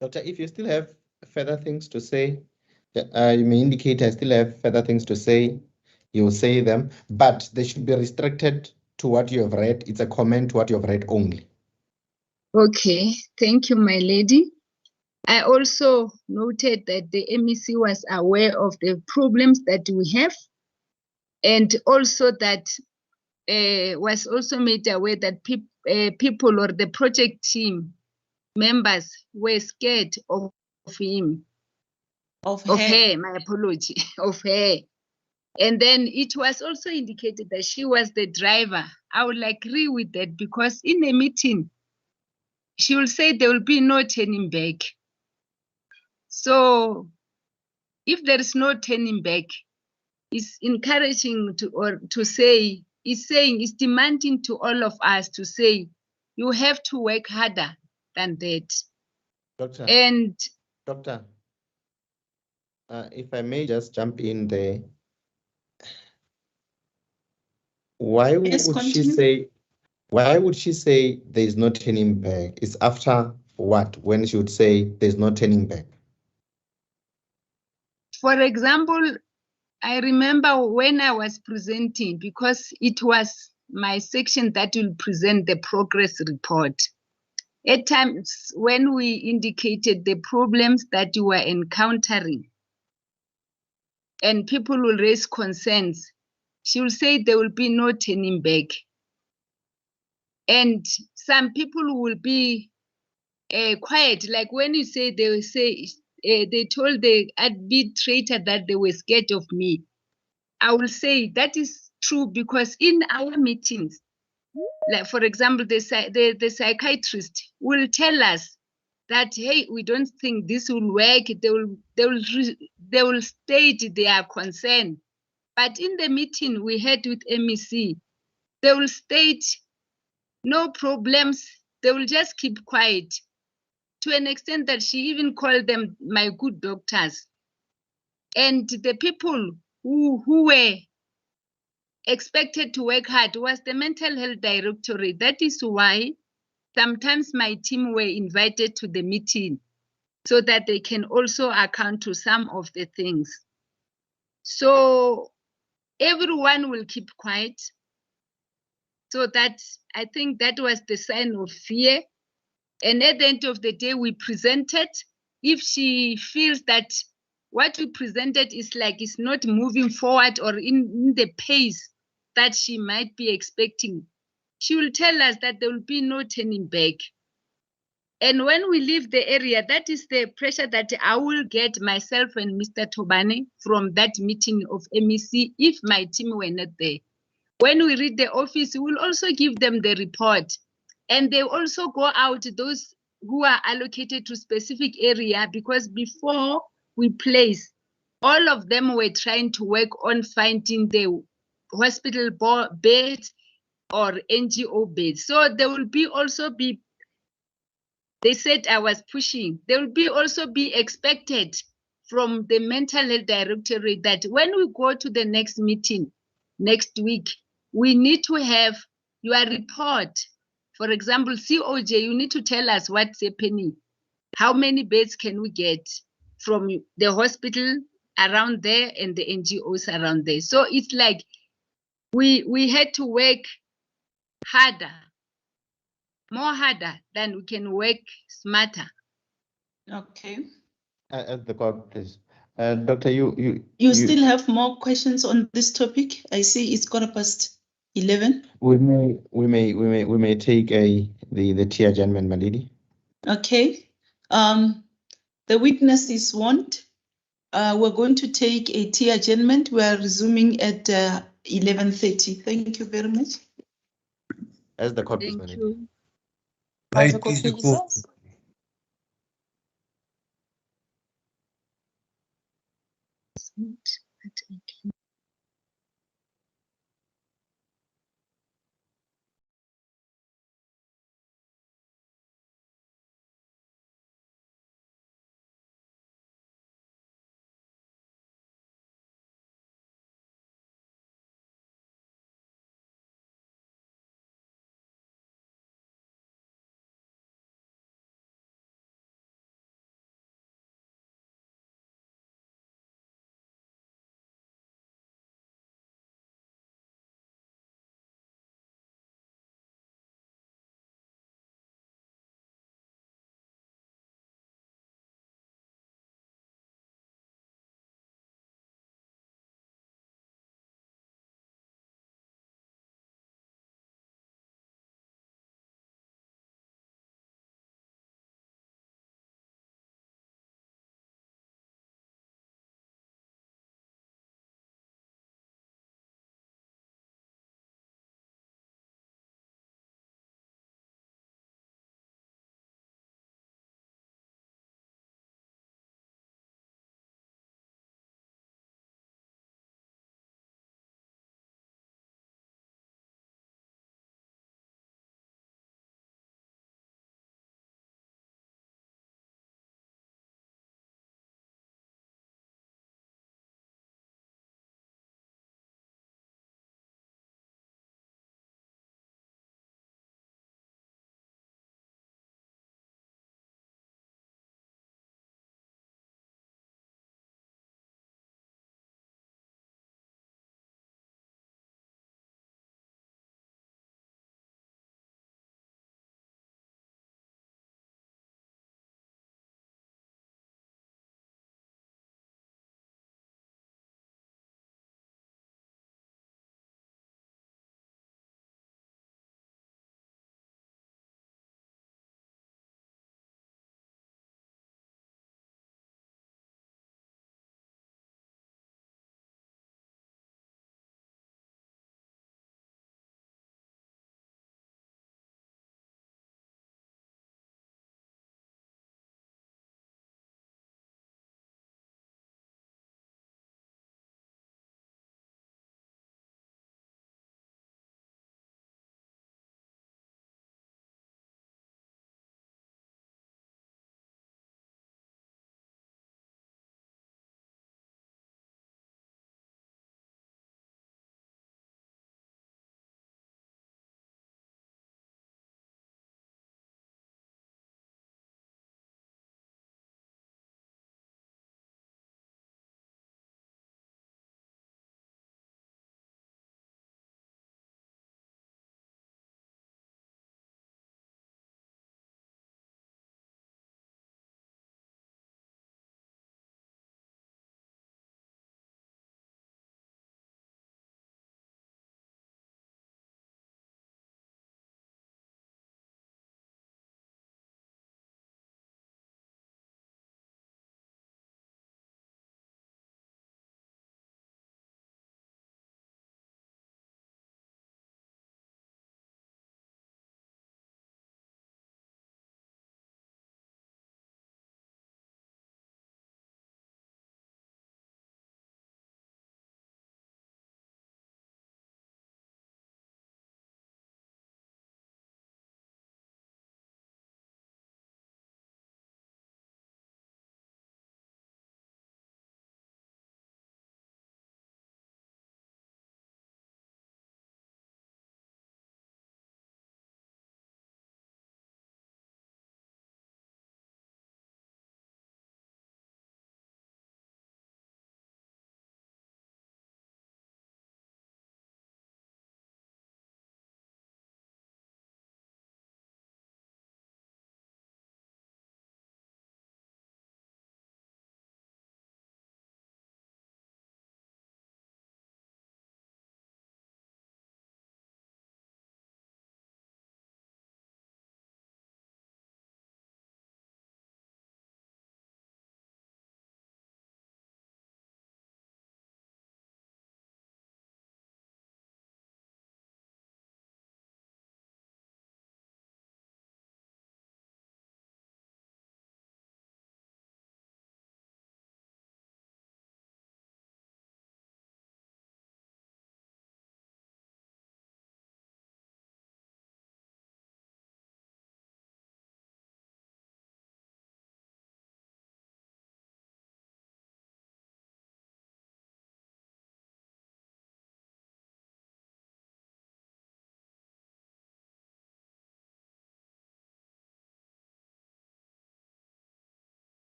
Doctor, if you still have further things to say, you may indicate I still have further things to say. You'll say them, but they should be restricted to what you have read. It's a comment to what you have read only. Okay, thank you, my lady. I also noted that the MEC was aware of the problems that we have, and also that was also made aware that people or the project team members were scared of him. Of her, my apology, of her. And then it was also indicated that she was the driver. I would agree with that, because in a meeting, she will say there will be no turning back. So if there is no turning back, it's encouraging it's demanding to all of us to say, you have to work harder than that. Doctor, and Doctor, if I may just jump in there. Why would she say there is no turning back? It's after what? When she would say there's no turning back? For example, I remember when I was presenting, because it was my section that will present the progress report. At times when we indicated the problems that you were encountering and people will raise concerns, she will say there will be no turning back. And some people will be quiet, like when you say, they will say, they told the arbitrator that they were scared of me. I will say that is true, because in our meetings, like for example, the psychiatrist will tell us that, hey, we don't think this will work. They will state their concern. But in the meeting we had with MEC, they will state no problems. They will just keep quiet, to an extent that she even called them my good doctors. And the people who were expected to work hard was the mental health directorate. That is why sometimes my team were invited to the meeting, so that they can also account to some of the things. So everyone will keep quiet. So that, I think that was the sign of fear. And at the end of the day, we presented. If she feels that what we presented is like it's not moving forward or in the pace that she might be expecting, she will tell us that there will be no turning back. And when we leave the area, that is the pressure that I will get myself and Mr. Tobane from that meeting of MEC if my team were not there. When we read the office, we will also give them the report. And they also go out, those who are allocated to specific area, because before we place, all of them were trying to work on finding the hospital beds or NGO beds. So there will be also be, they said I was pushing, there will be also be expected from the mental health directorate that when we go to the next meeting next week, we need to have your report. For example, COJ, you need to tell us what's happening. How many beds can we get from the hospital around there and the NGOs around there? So it's like we had to work harder, more harder than we can work smarter. Okay. At the court, please. Doctor, you Still have more questions on this topic? I see it's 11:15. we may take the tea adjournment, Malidi. Okay. The witness is warned. We're going to take a tea adjournment. We are resuming at 11:30. Thank you very much. As the court, please, Thank Malidi. you. Right, Council is the Kofi, court. yes? But I can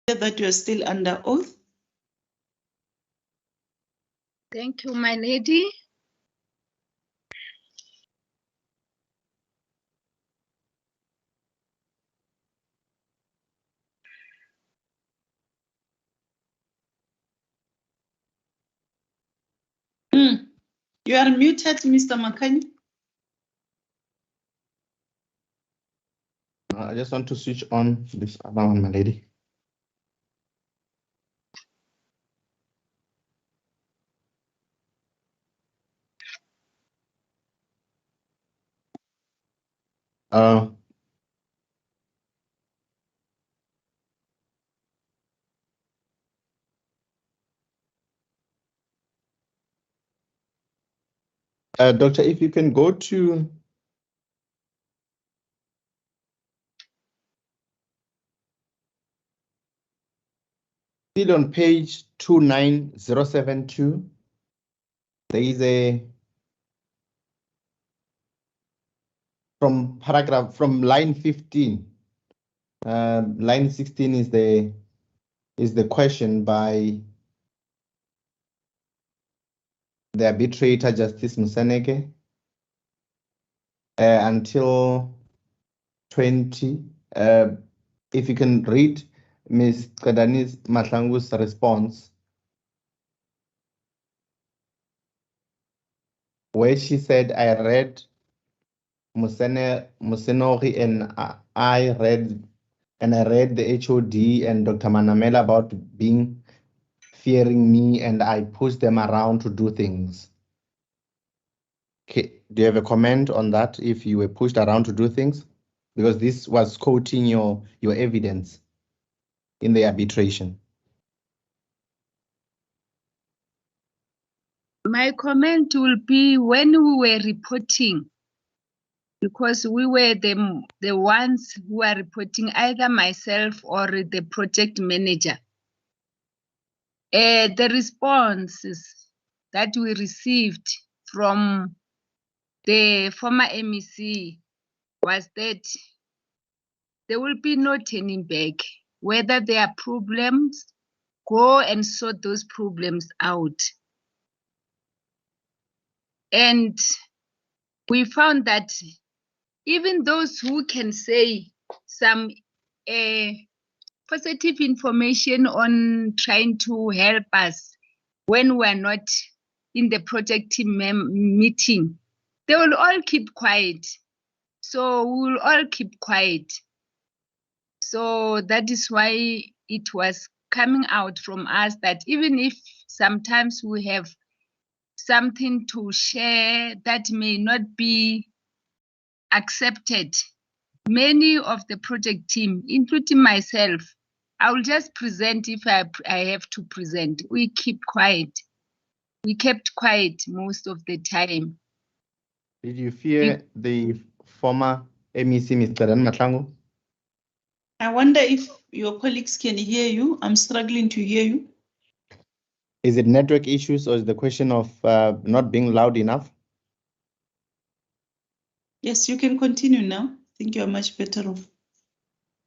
that you are still under oath. Thank you, my lady. You are muted, Mr. Makani. I just want to switch on this other one, my lady. Doctor, if you can go to still on page 29072, there is a from line 15. Line 16 is the question by the arbitrator Justice Museneke until 20. If you can read Ms. Kadani Mahlangu's response, where she said, I read Musenori and I read the HOD and Dr. Manamela about fearing me, and I pushed them around to do things. Okay, do you have a comment on that, if you were pushed around to do things? Because this was quoting your evidence in the arbitration. My comment will be when we were reporting, because we were the ones who are reporting, either myself or the project manager. The responses that we received from the former MEC was that there will be no turning back. Whether there are problems, go and sort those problems out. And we found that even those who can say some positive information on trying to help us when we're not in the project team meeting, they will all keep quiet. So we will all keep quiet. So that is why it was coming out from us that even if sometimes we have something to share that may not be accepted, many of the project team, including myself, I will just present if I have to present. We keep quiet. We kept quiet most of the time. Did you fear the former MEC, Mr. Dan Mahlangu? I wonder if your colleagues can hear you. I'm struggling to hear you. Is it network issues, or is the question of not being loud enough? Yes, you can continue now. I think you're much better off.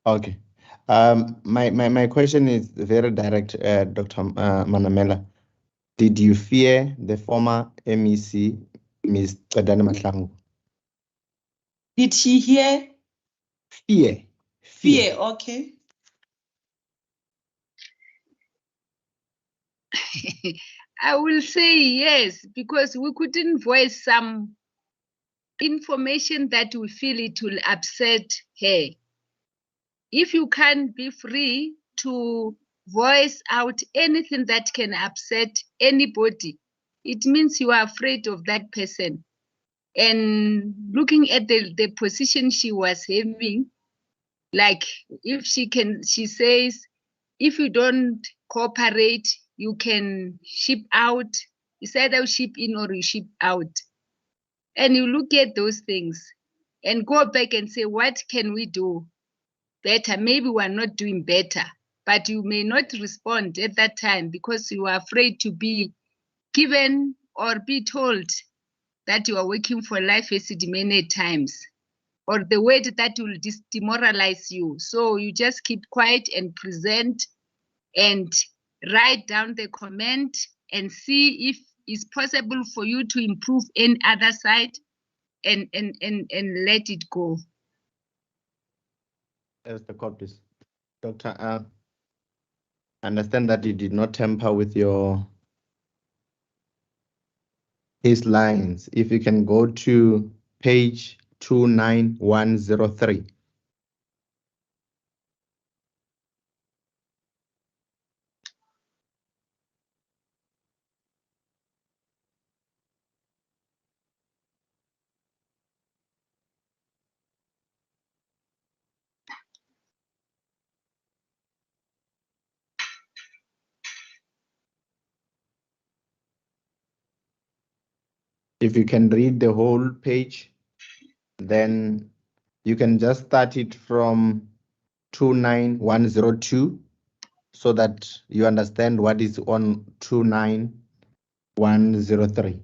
Okay. My question is very direct, Dr. Manamela. Did you fear the former MEC, Ms. Dan Mahlangu? Did she hear? Fear. Fear, okay. I will say yes, because we couldn't voice some information that we feel it will upset her. If you can't be free to voice out anything that can upset anybody, it means you are afraid of that person. And looking at the position she was having, like if she says, if you don't cooperate, you can ship out. It's either ship in or you ship out. And you look at those things and go back and say, what can we do better? Maybe we're not doing better, but you may not respond at that time because you are afraid to be given or be told that you are working for life Esidimeni times, or the word that will demoralize you. So you just keep quiet and present and write down the comment and see if it's possible for you to improve any other side and let it go. As the court, please. Doctor, I understand that you did not tamper with his lines. If you can go to page 29103. If you can read the whole page, then you can just start it from 29102 so that you understand what is on 29103.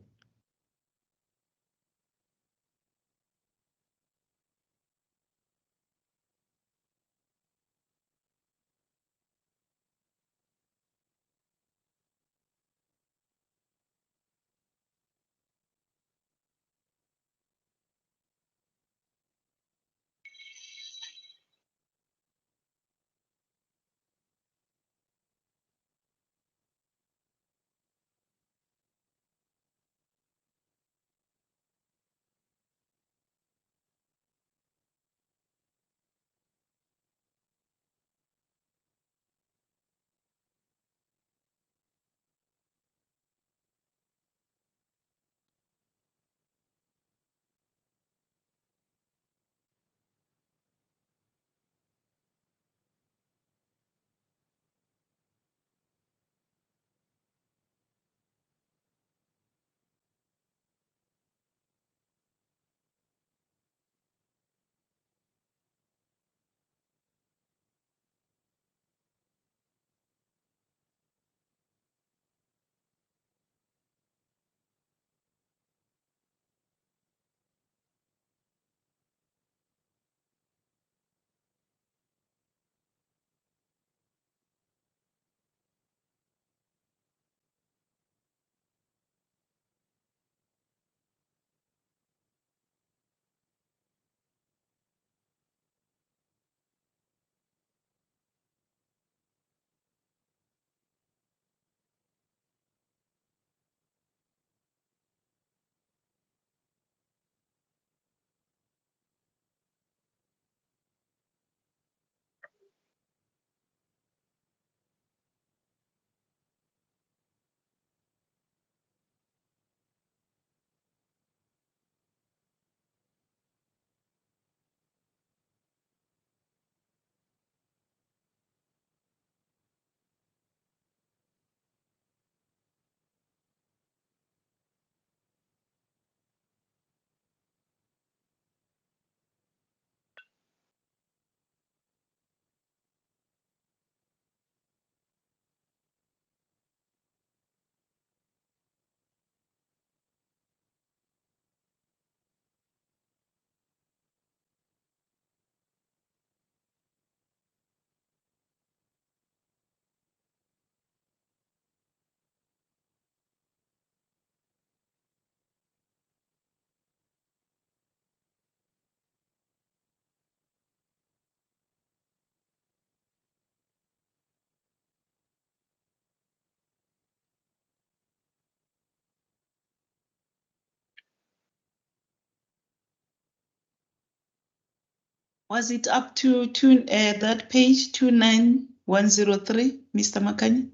Was it up to that page 29103, Mr. Makani?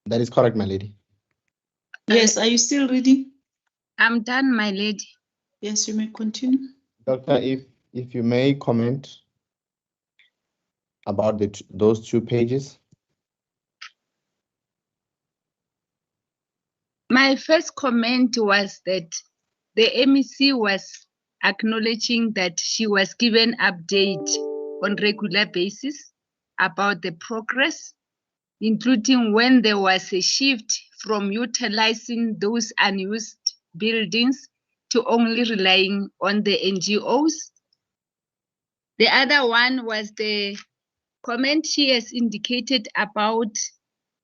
That is correct, my lady. Yes, are you still reading? I'm done, my lady. Yes, you may continue. Doctor, if you may comment about those 2 pages. My first comment was that the MEC was acknowledging that she was given update on regular basis about the progress, including when there was a shift from utilizing those unused buildings to only relying on the NGOs. The other one was the comment she has indicated about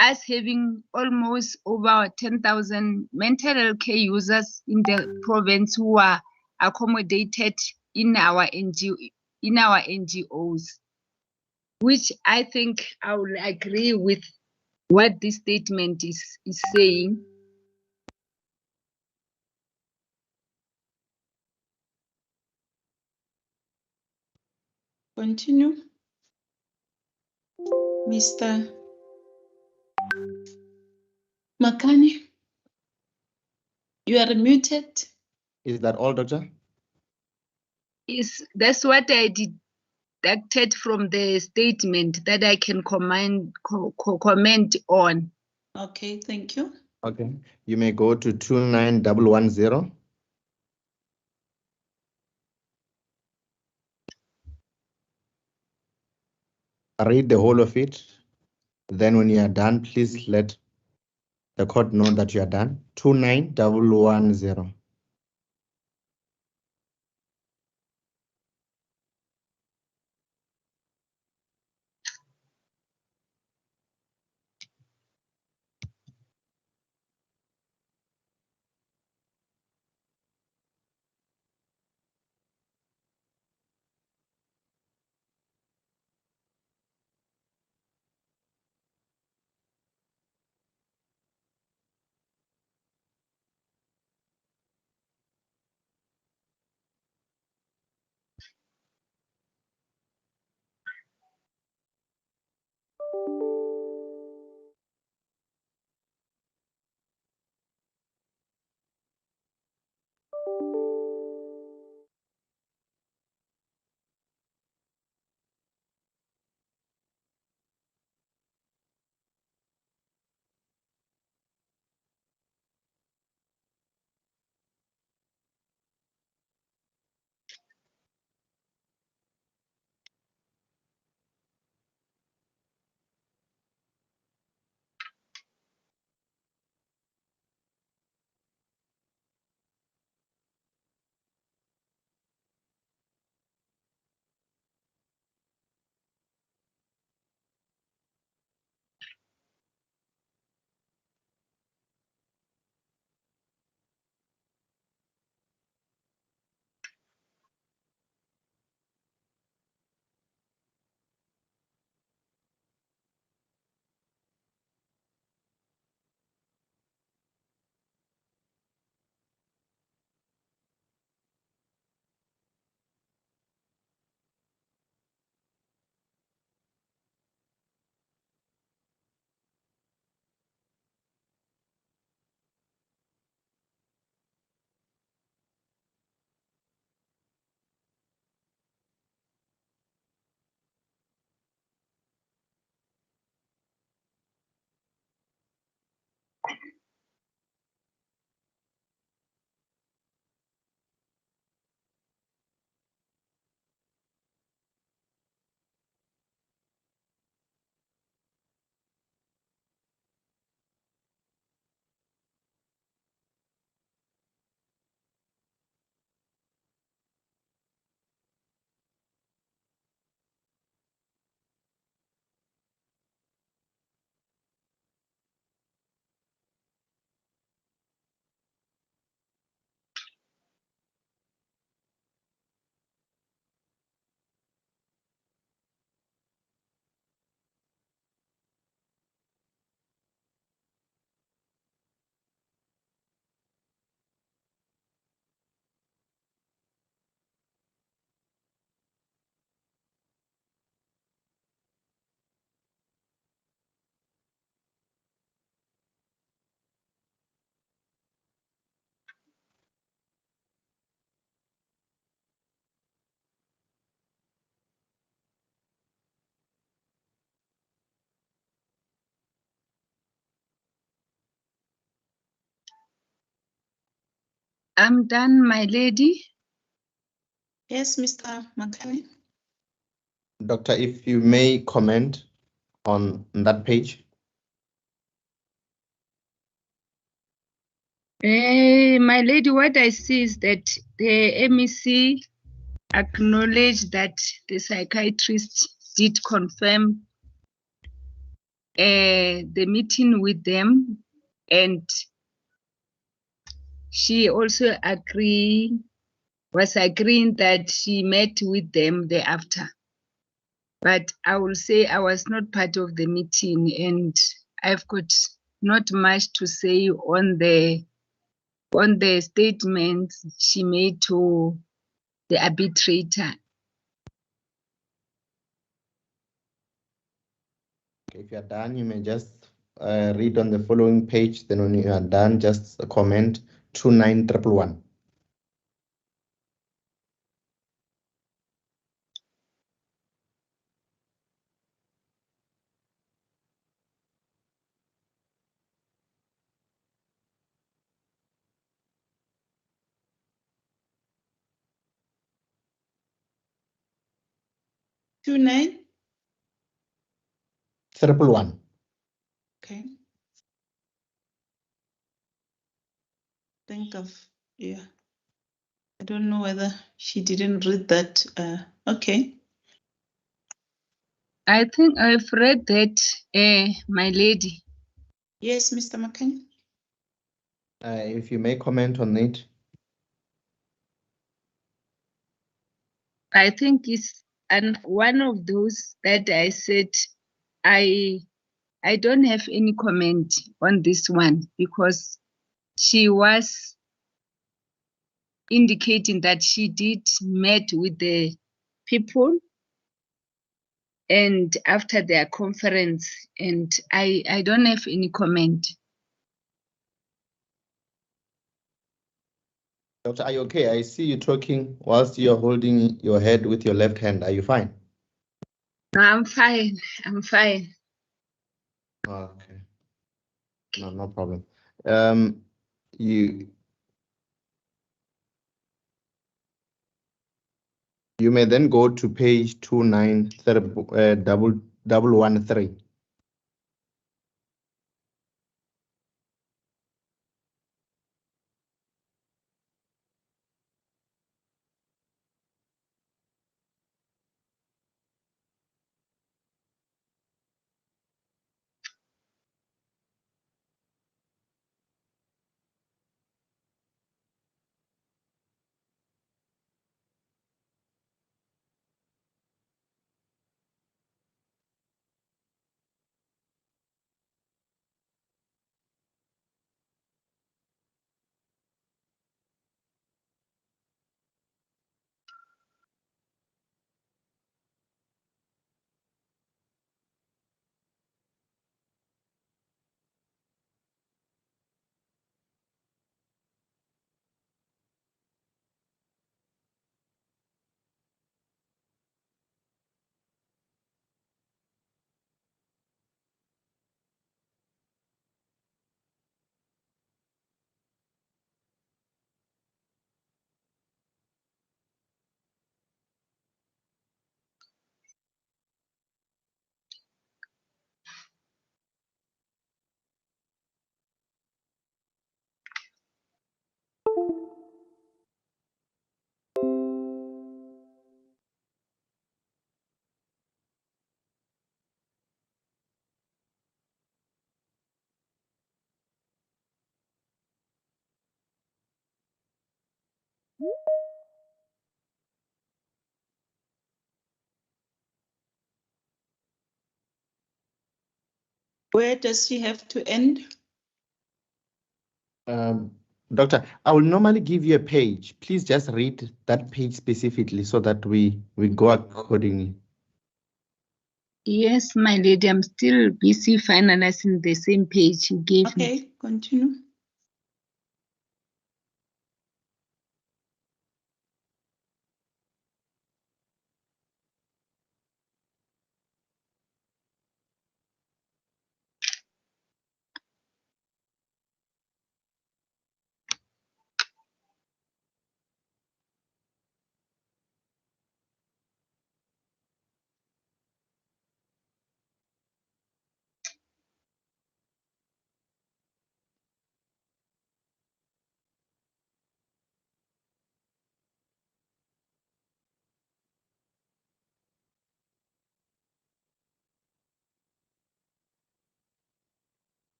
us having almost over 10,000 mental health care users in the province who are accommodated in our NGOs, which I think I will agree with what this statement is saying. Continue. Mr. Makani, you are muted. Is that all, Doctor? That's what I deducted from the statement that I can comment on. Okay, thank you. Okay. You may go to 29110. Read the whole of it. Then when you are done, please let the court know that you are done. 29110. I'm done, my lady. Yes, Mr. Makani. Doctor, if you may comment on that page. My lady, what I see is that the MEC acknowledged that the psychiatrist did confirm the meeting with them, and she also was agreeing that she met with them thereafter. But I will say I was not part of the meeting, and I've got not much to say on the statements she made to the arbitrator. If you are done, you may just read on the following page. Then when you are done, just comment 29111. Two nine. 111. Okay. Think of, yeah. I don't know whether she didn't read that. Okay. I think I've read that, my lady. Yes, Mr. McKenny. If you may comment on it. I think it's one of those that I said I don't have any comment on this one, because she was indicating that she did met with the people and after their conference, and I don't have any comment. Doctor, are you okay? I see you talking whilst you're holding your head with your left hand. Are you fine? No, I'm fine. I'm fine. Okay. No problem. You may then go to page 29113. Where does she have to end? Doctor, I will normally give you a page. Please just read that page specifically so that we go accordingly. Yes, my lady, I'm still busy finalizing the same page you gave me. Okay, continue.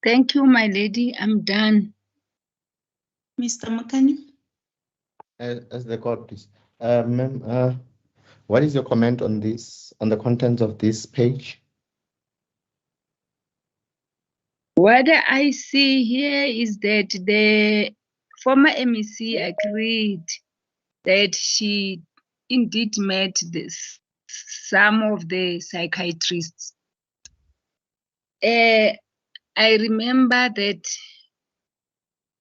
Thank you, my lady. I'm done. Mr. Makani? As the court, please. Ma'am, what is your comment on this, on the contents of this page? What I see here is that the former MEC agreed that she indeed met some of the psychiatrists. I remember that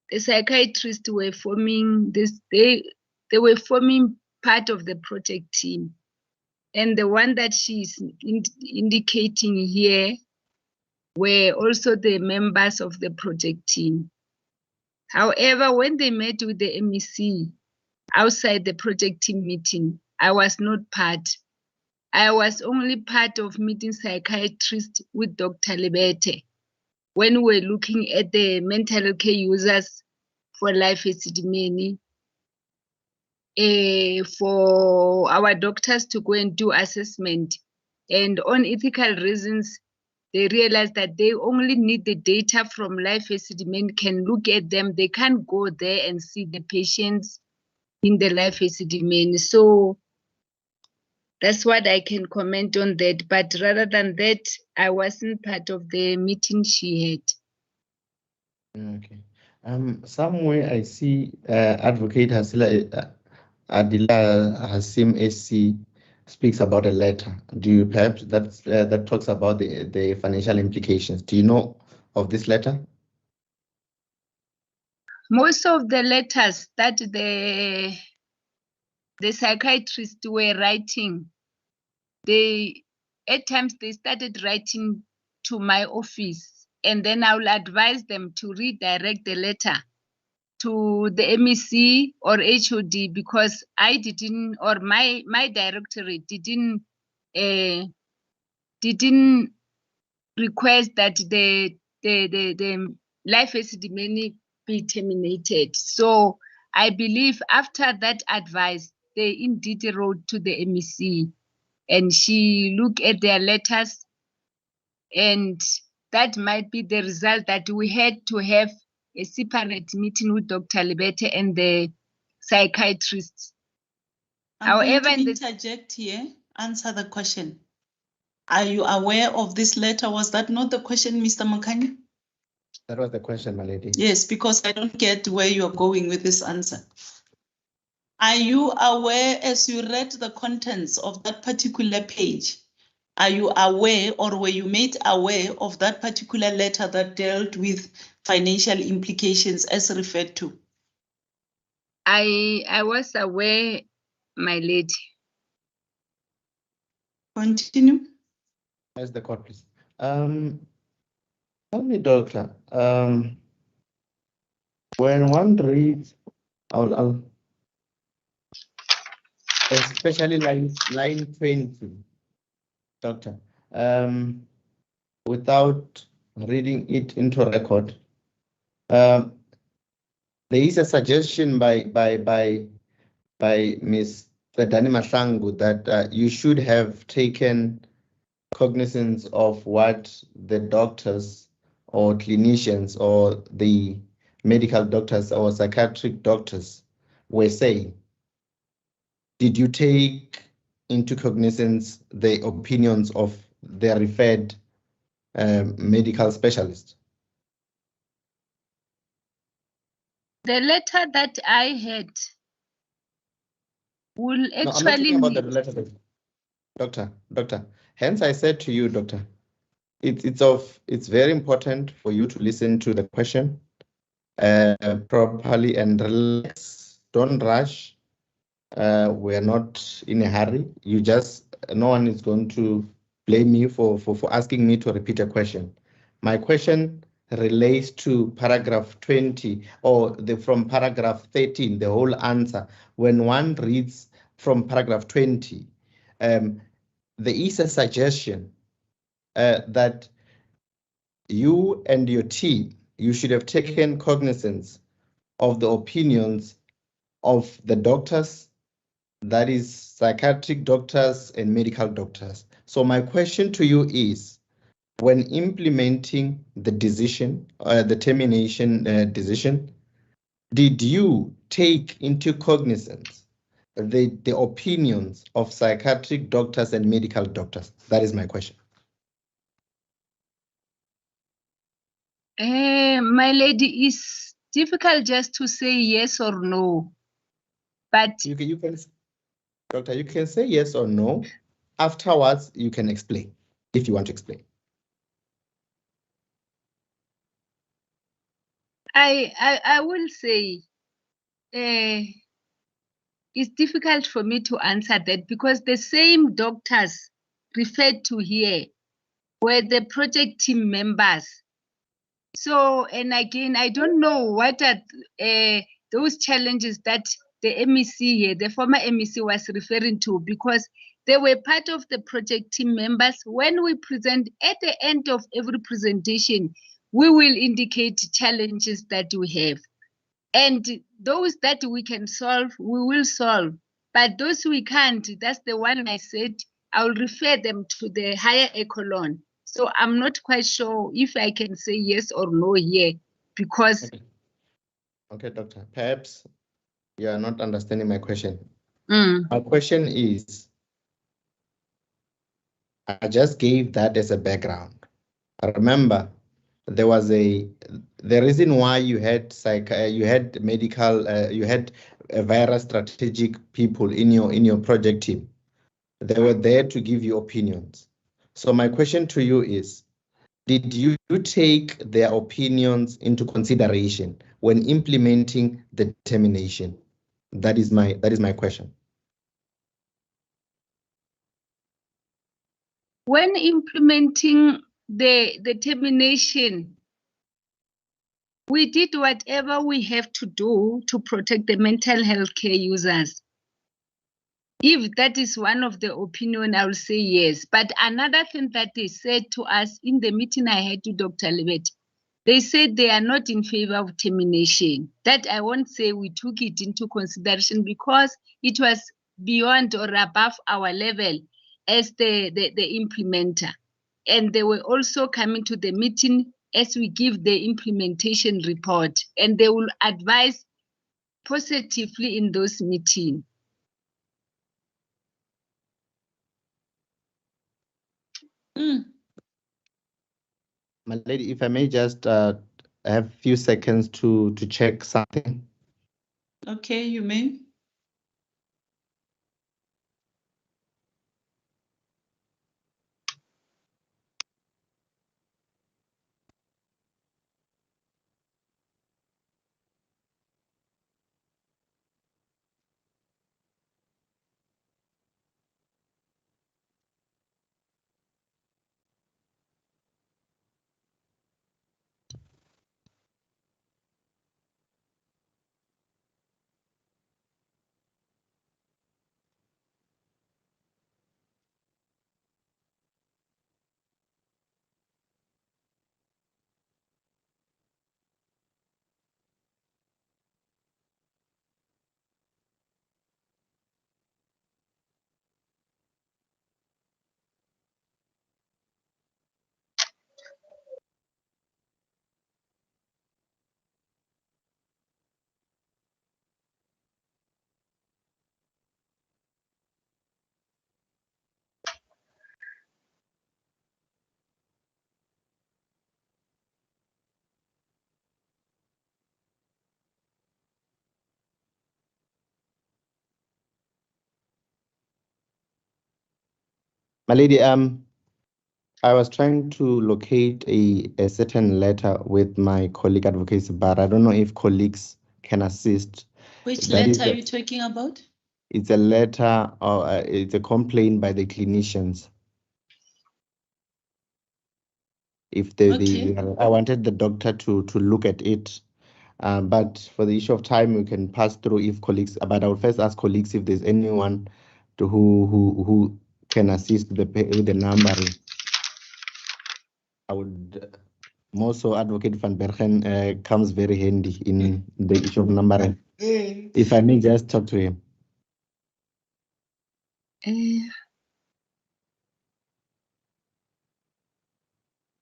the psychiatrists were forming this, they were forming part of the project team. And the one that she's indicating here were also the members of the project team. However, when they met with the MEC outside the project team meeting, I was not part. I was only part of meeting psychiatrists with Dr. Lebete when we're looking at the mental care users for life Esidimeni, for our doctors to go and do assessment. And on ethical reasons, they realized that they only need the data from life Esidimeni, can look at them. They can't go there and see the patients in the life Esidimeni. So that's what I can comment on that. But rather than that, I wasn't part of the meeting she had. Okay. Somewhere I see Advocate Hasila Adila Hasim SC speaks about a letter. Do you perhaps that talks about the financial implications? Do you know of this letter? Most of the letters that the psychiatrists were writing, at times they started writing to my office, and then I will advise them to redirect the letter to the MEC or HOD, because I didn't, or my directorate didn't request that the life Esidimeni be terminated. So I believe after that advice, they indeed wrote to the MEC, and she looked at their letters, and that might be the result that we had to have a separate meeting with Dr. Lebete and the psychiatrists. I'm going to interject here, answer the question. Are you aware of this letter? Was that not the question, Mr. Makani? That was the question, my lady. Yes, because I don't get where you're going with this answer. Are you aware, as you read the contents of that particular page, are you aware, or were you made aware of that particular letter that dealt with financial implications as referred to? I was aware, my lady. Continue. As the court, please. Tell me, doctor, when one reads, I'll especially line 20, doctor, without reading it into record, there is a suggestion by Ms. Dani Mahlangu that you should have taken cognizance of what the doctors or clinicians or the medical doctors or psychiatric doctors were saying. Did you take into cognizance the opinions of the referred medical specialist? The letter that I had will actually... No, I'm not talking about the letter, doctor. Hence, I said to you, doctor, it's very important for you to listen to the question properly and relax. Don't rush. We're not in a hurry. No one is going to blame you for asking me to repeat a question. My question relates to paragraph 20 or from paragraph 13, the whole answer. When one reads from paragraph 20, there is a suggestion that you and your team, you should have taken cognizance of the opinions of the doctors, that is psychiatric doctors and medical doctors. So my question to you is, when implementing the decision, the termination decision, did you take into cognizance the opinions of psychiatric doctors and medical doctors? That is my question. My lady, it's difficult just to say yes or no. But You can, doctor, you can say yes or no. Afterwards, you can explain if you want to explain. I will say it's difficult for me to answer that because the same doctors referred to here were the project team members. So, and again, I don't know what are those challenges that the MEC here, the former MEC was referring to, because they were part of the project team members. When we present at the end of every presentation, we will indicate challenges that we have. And those that we can solve, we will solve. But those we can't, that's the one I said, I will refer them to the higher echelon. So I'm not quite sure if I can say yes or no here, because... Okay, doctor, perhaps you are not understanding my question. My question is, I just gave that as a background. Remember, there was the reason why you had medical, you had virus strategic people in your project team. They were there to give you opinions. So my question to you is, did you take their opinions into consideration when implementing the termination? That is my question. When implementing the termination, we did whatever we have to do to protect the mental health care users. If that is one of the opinion, I will say yes. But another thing that they said to us in the meeting I had to Dr. Lebet, they said they are not in favor of termination. That I won't say we took it into consideration because it was beyond or above our level as the implementer. And they were also coming to the meeting as we give the implementation report, and they will advise positively in those meetings. My lady, if I may just have a few seconds to check something. Okay, you may. My lady, I was trying to locate a certain letter with my colleague advocates, but I don't know if colleagues can assist. Which That letter are you talking about? It's a letter, or it's a complaint by the clinicians. If I wanted the doctor to look at it, but for the issue of time, we can pass through if colleagues. But I would first ask colleagues if there's anyone who can assist with the numbering. I would more so Advocate Van Bergen comes very handy in the issue of numbering. If I may just talk to him.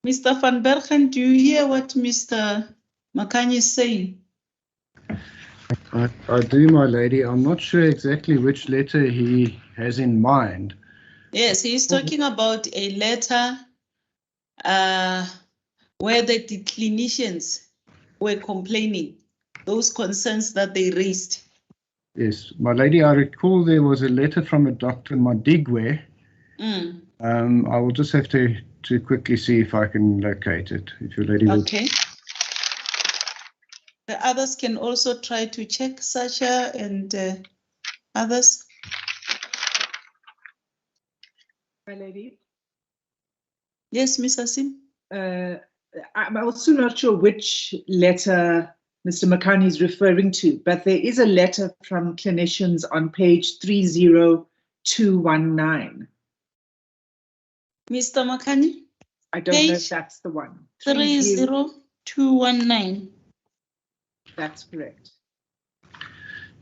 Mr. Van Bergen, do you hear what Mr. Makanyi is saying? I do, my lady. I'm not sure exactly which letter he has in mind. Yes, he's talking about a letter where the clinicians were complaining, those concerns that they raised. Yes, my lady, I recall there was a letter from a Dr. Madigwe. I will just have to quickly see if I can locate it, if your lady will. Okay. The others can also try to check, Sasha and others. My lady, Yes, Miss Asim. I'm also not sure which letter Mr. Makani is referring to, but there is a letter from clinicians on page 30219. Mr. Makani? I don't know if that's the one. 30219. That's correct.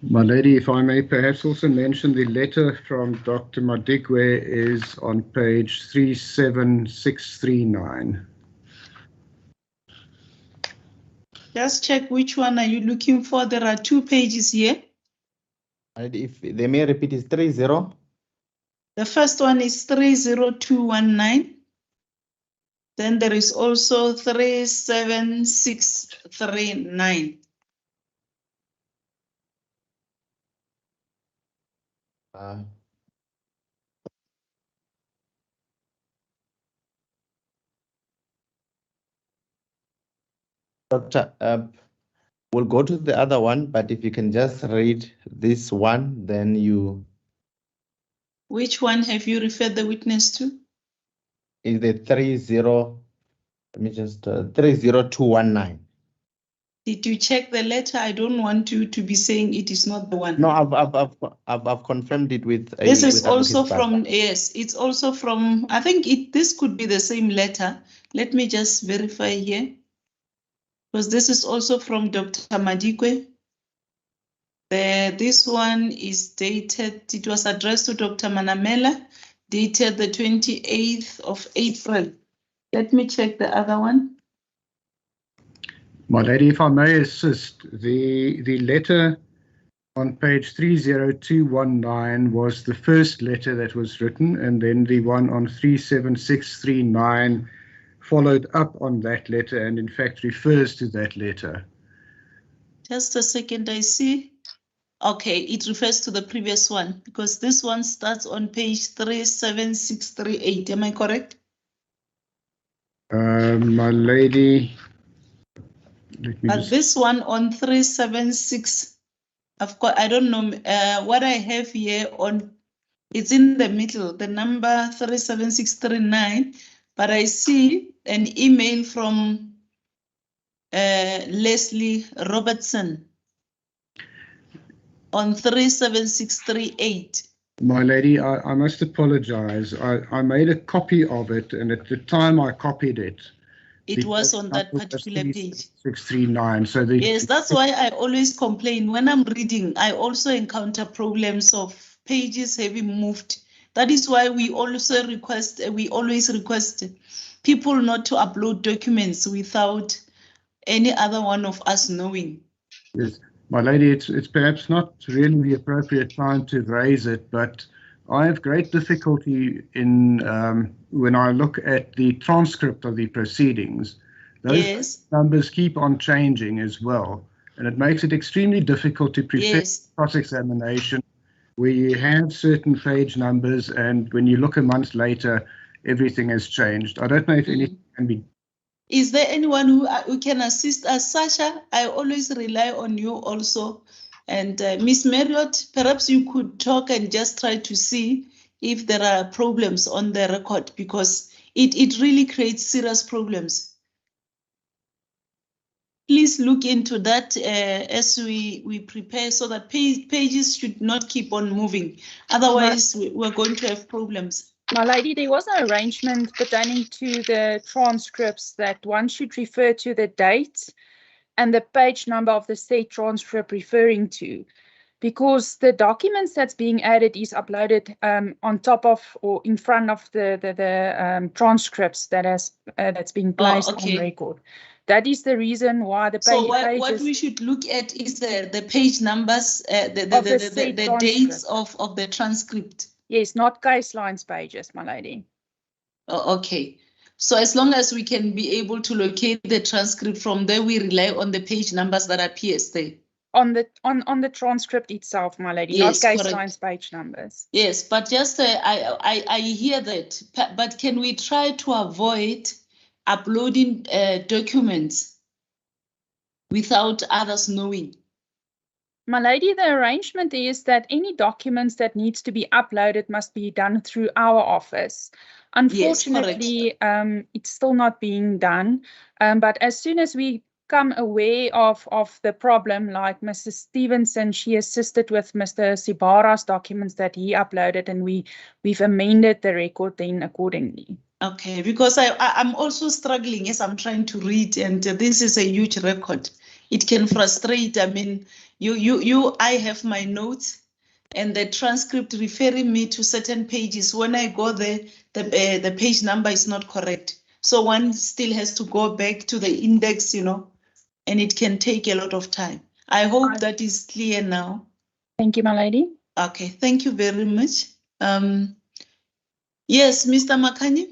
My lady, if I may perhaps also mention the letter from Dr. Madigwe is on page 37639. Just check which one are you looking for. There are 2 pages here. And if they may repeat, is 30. The first one is 30219. Then there is also 37639. Doctor, we'll go to the other one, but if you can just read this one, then you. Which one have you referred the witness to? Is the 30219. Did you check the letter? I don't want you to be saying it is not the one. No, I've confirmed it with. This is with also Advocate from, yes, it's also from, I think this could be the same letter. Let me just verify here. Because this is also from Dr. Madikwe. This one is dated, it was addressed to Dr. Manamela, dated the 28th of April. Let me check the other one. My lady, if I may assist, the letter on page 30219 was the first letter that was written, and then the one on 37639 followed up on that letter and in fact refers to that letter. Just a second, I see. Okay, it refers to the previous one because this one starts on page 37638. Am I correct? My lady, let me But this one on 376, I've got, I don't know what I have here on, it's in the middle, the number 37639, but I see an email from Leslie Robertson on 37638. My lady, I must apologize. I made a copy of it, and at the time I copied it. It was on that particular page. 639. So yes, that's why I always complain when I'm reading. I also encounter problems of pages having moved. That is why we also request. We always request people not to upload documents without any other one of us knowing. Yes, my lady, it's perhaps not really the appropriate time to raise it, but I have great difficulty in when I look at the transcript of the proceedings. Those numbers keep on changing as well, and it makes it extremely difficult to prepare cross-examination where you have certain page numbers, and when you look a month later, everything has changed. I don't know if anything can be. Is there anyone who can assist us? Sasha, I always rely on you also. And Miss Marriott, perhaps you could talk and just try to see if there are problems on the record, because it really creates serious problems. Please look into that as we prepare so that pages should not keep on moving. Otherwise, we're going to have problems. My lady, there was an arrangement pertaining to the transcripts that one should refer to the date and the page number of the said transcript referring to, because the documents that's being added is uploaded on top of or in front of the transcripts that's being placed okay. on record. That is the reason why the So pages what we should look at is the page numbers, Of the said the dates transcript. of the transcript. Yes, not case lines pages, my lady. Oh, okay. So as long as we can be able to locate the transcript from there, we rely on the page numbers that appears there. On the transcript itself, my lady, Yes, not case correct. lines page numbers. Yes, but just I hear that. But can we try to avoid uploading documents without others knowing? My lady, the arrangement is that any documents that needs to be uploaded must be done through our office. Unfortunately, it's still not being done. But as soon as we become aware of the problem, like Mrs. Stevenson, she assisted with Mr. Sibara's documents that he uploaded, and we've amended the record then accordingly. Okay, because I'm also struggling as I'm trying to read, and this is a huge record. It can frustrate. I mean, I have my notes and the transcript referring me to certain pages. When I go there, the page number is not correct. So one still has to go back to the index, and it can take a lot of time. I hope that is clear now. Thank you, my lady. Okay, thank you very much. Yes, Mr. Makani?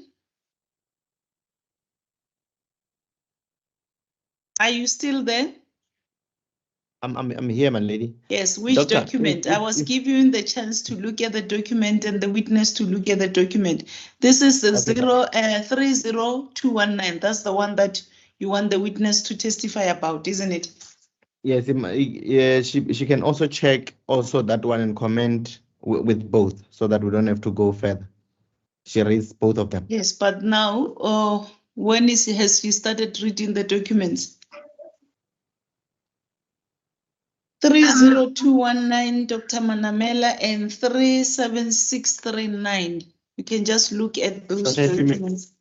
Are you still there? I'm here, my lady. Yes, which Doctor, document? I was giving the chance to look at the document and the witness to look at the document. This is the 30219. That's the one that you want the witness to testify about, isn't it? Yes, yeah, she can also check also that one and comment with both so that we don't have to go further. She raised both of them. Yes, but now, when has he started reading the documents? 30219, Dr. Manamela, and 37639. You can just look at those documents.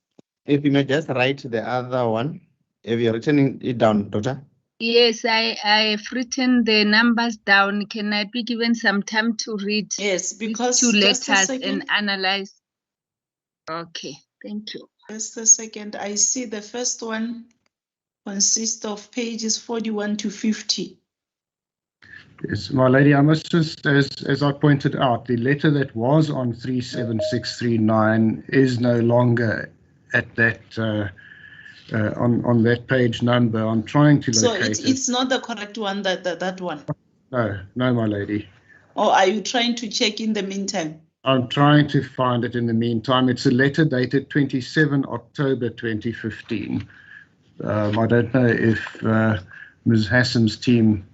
If you may just write the other one, if you're writing it down, Doctor. Yes, I've written the numbers down. Can I be given some time to read? Yes, because two just a letters second. and analyze? Okay, thank you. Just a second. I see the first one consists of pages 41 to 50. Yes, my lady, I must just, as I pointed out, the letter that was on 37639 is no longer at that on that page number. I'm trying to locate So it's not the correct one, that one? No, my lady. Or are you trying to check in the meantime? I'm trying to find it in the meantime. It's a letter dated 27 October 2015. I don't know if Ms. Hassam's team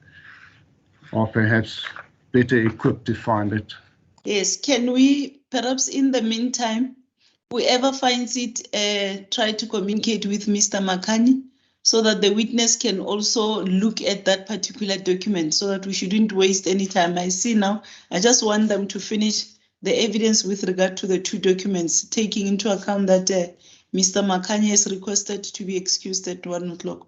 are perhaps better equipped to find it. Yes, can we perhaps in the meantime, whoever finds it, try to communicate with Mr. Makani so that the witness can also look at that particular document so that we shouldn't waste any time. I see now, I just want them to finish the evidence with regard to the two documents, taking into account that Mr. Makani has requested to be excused at 1 o'clock.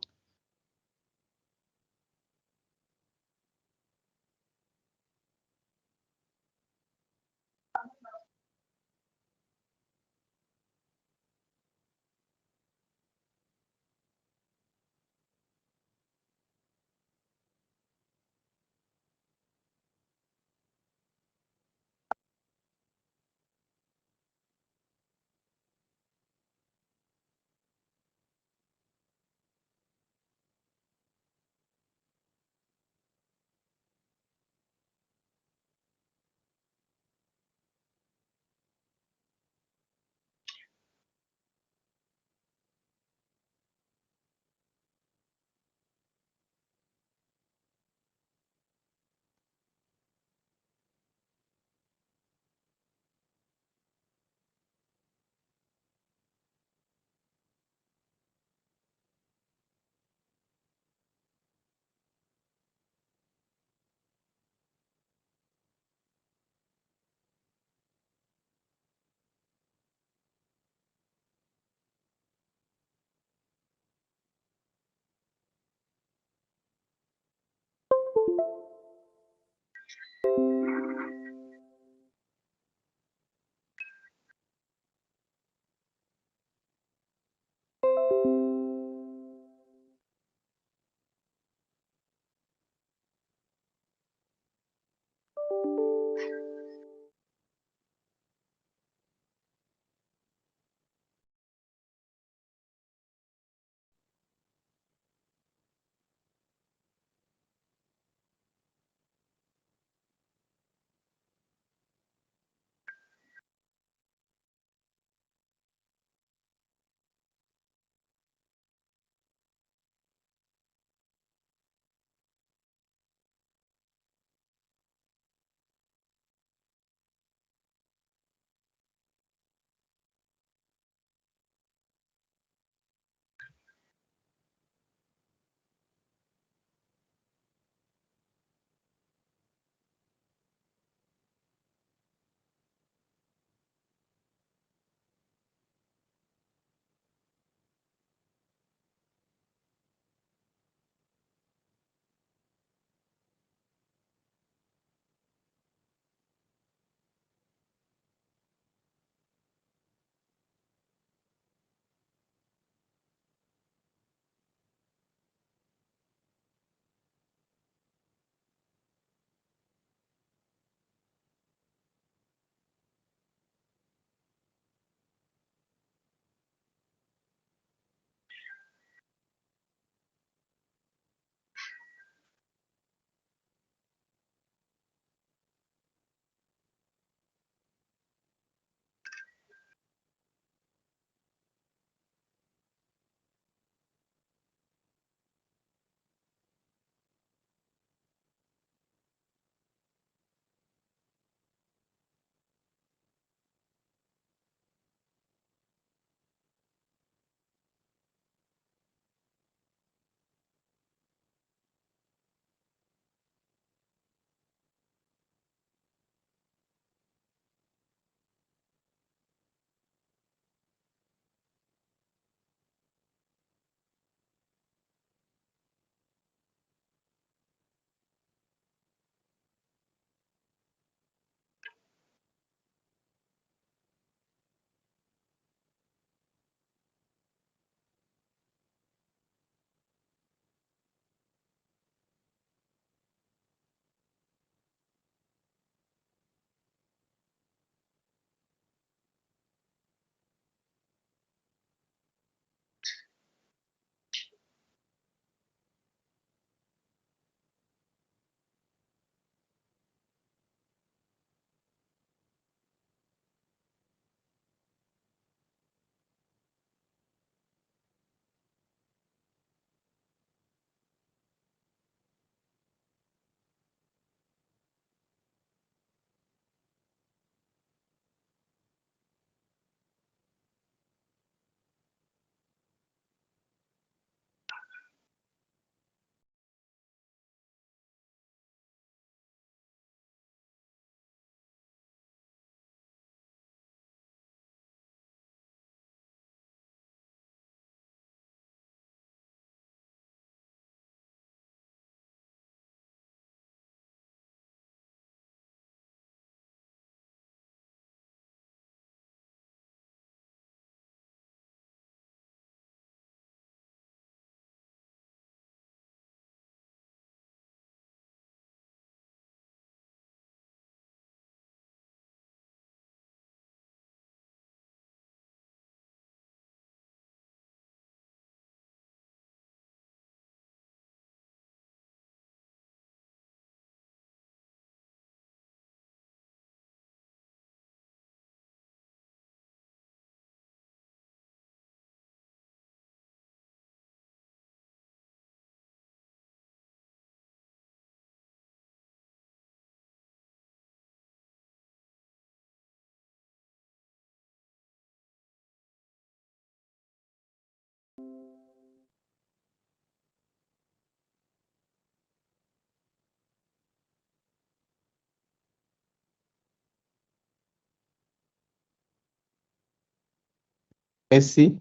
SC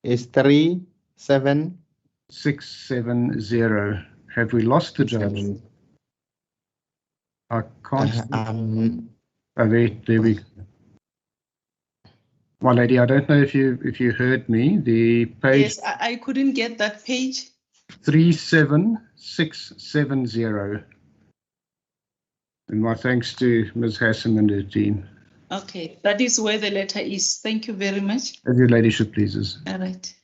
is 37670. Have we lost the judge? I can't. Uh, There we go. My lady, I don't know if you heard me. The page. Yes, I couldn't get that page. 37670. And my thanks to Ms. Hassan and her team. Okay, that is where the letter is. Thank you very much. As your ladyship pleases. All right.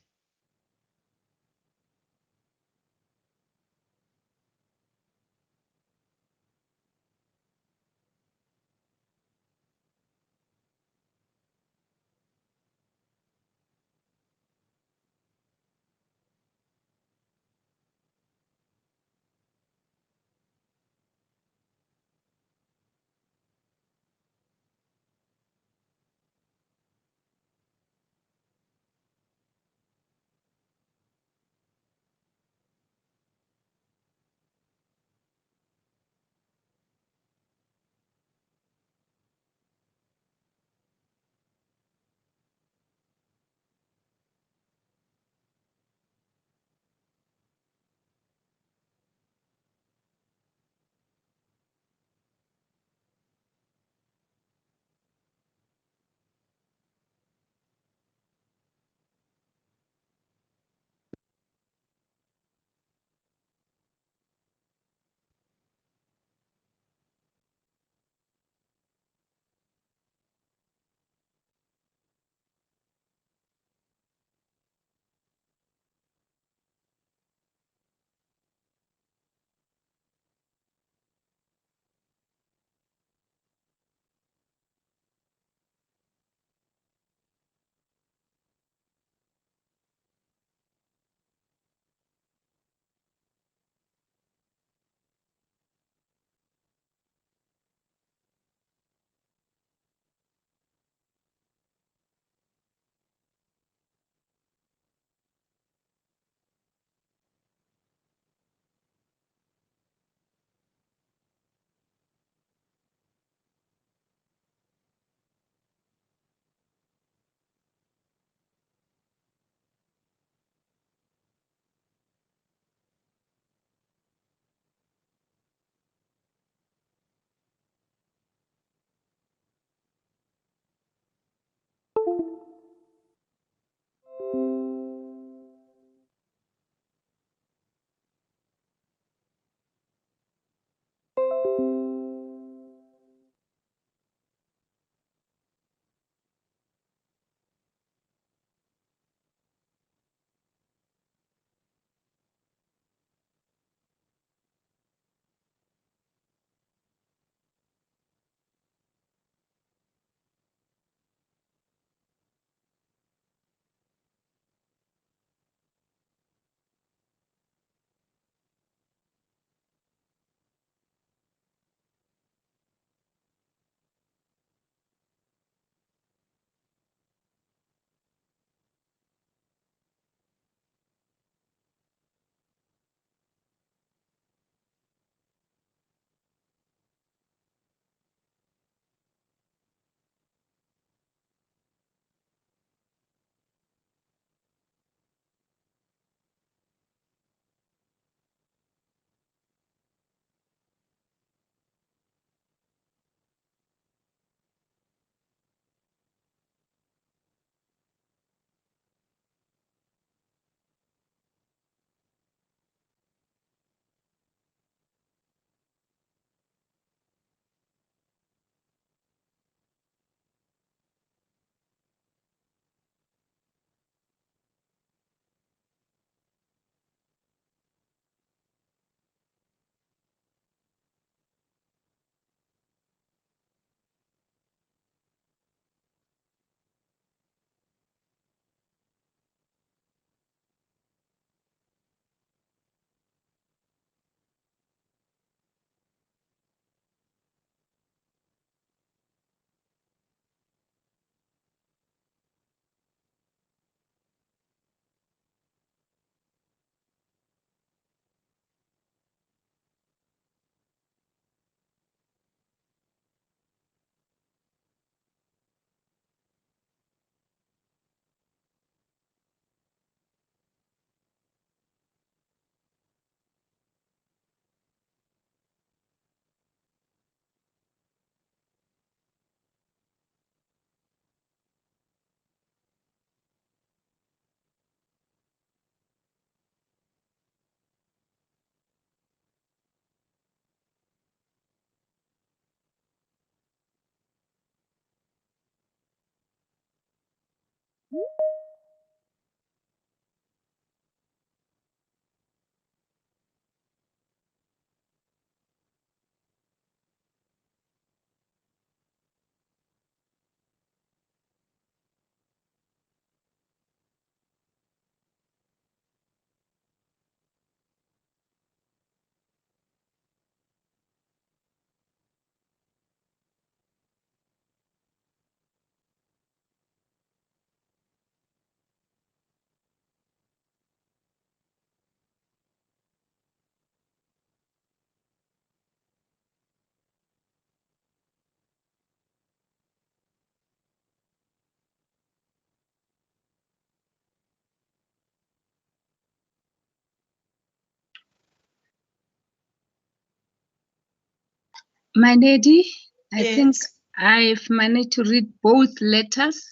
My lady, I think Yes. I've managed to read both letters.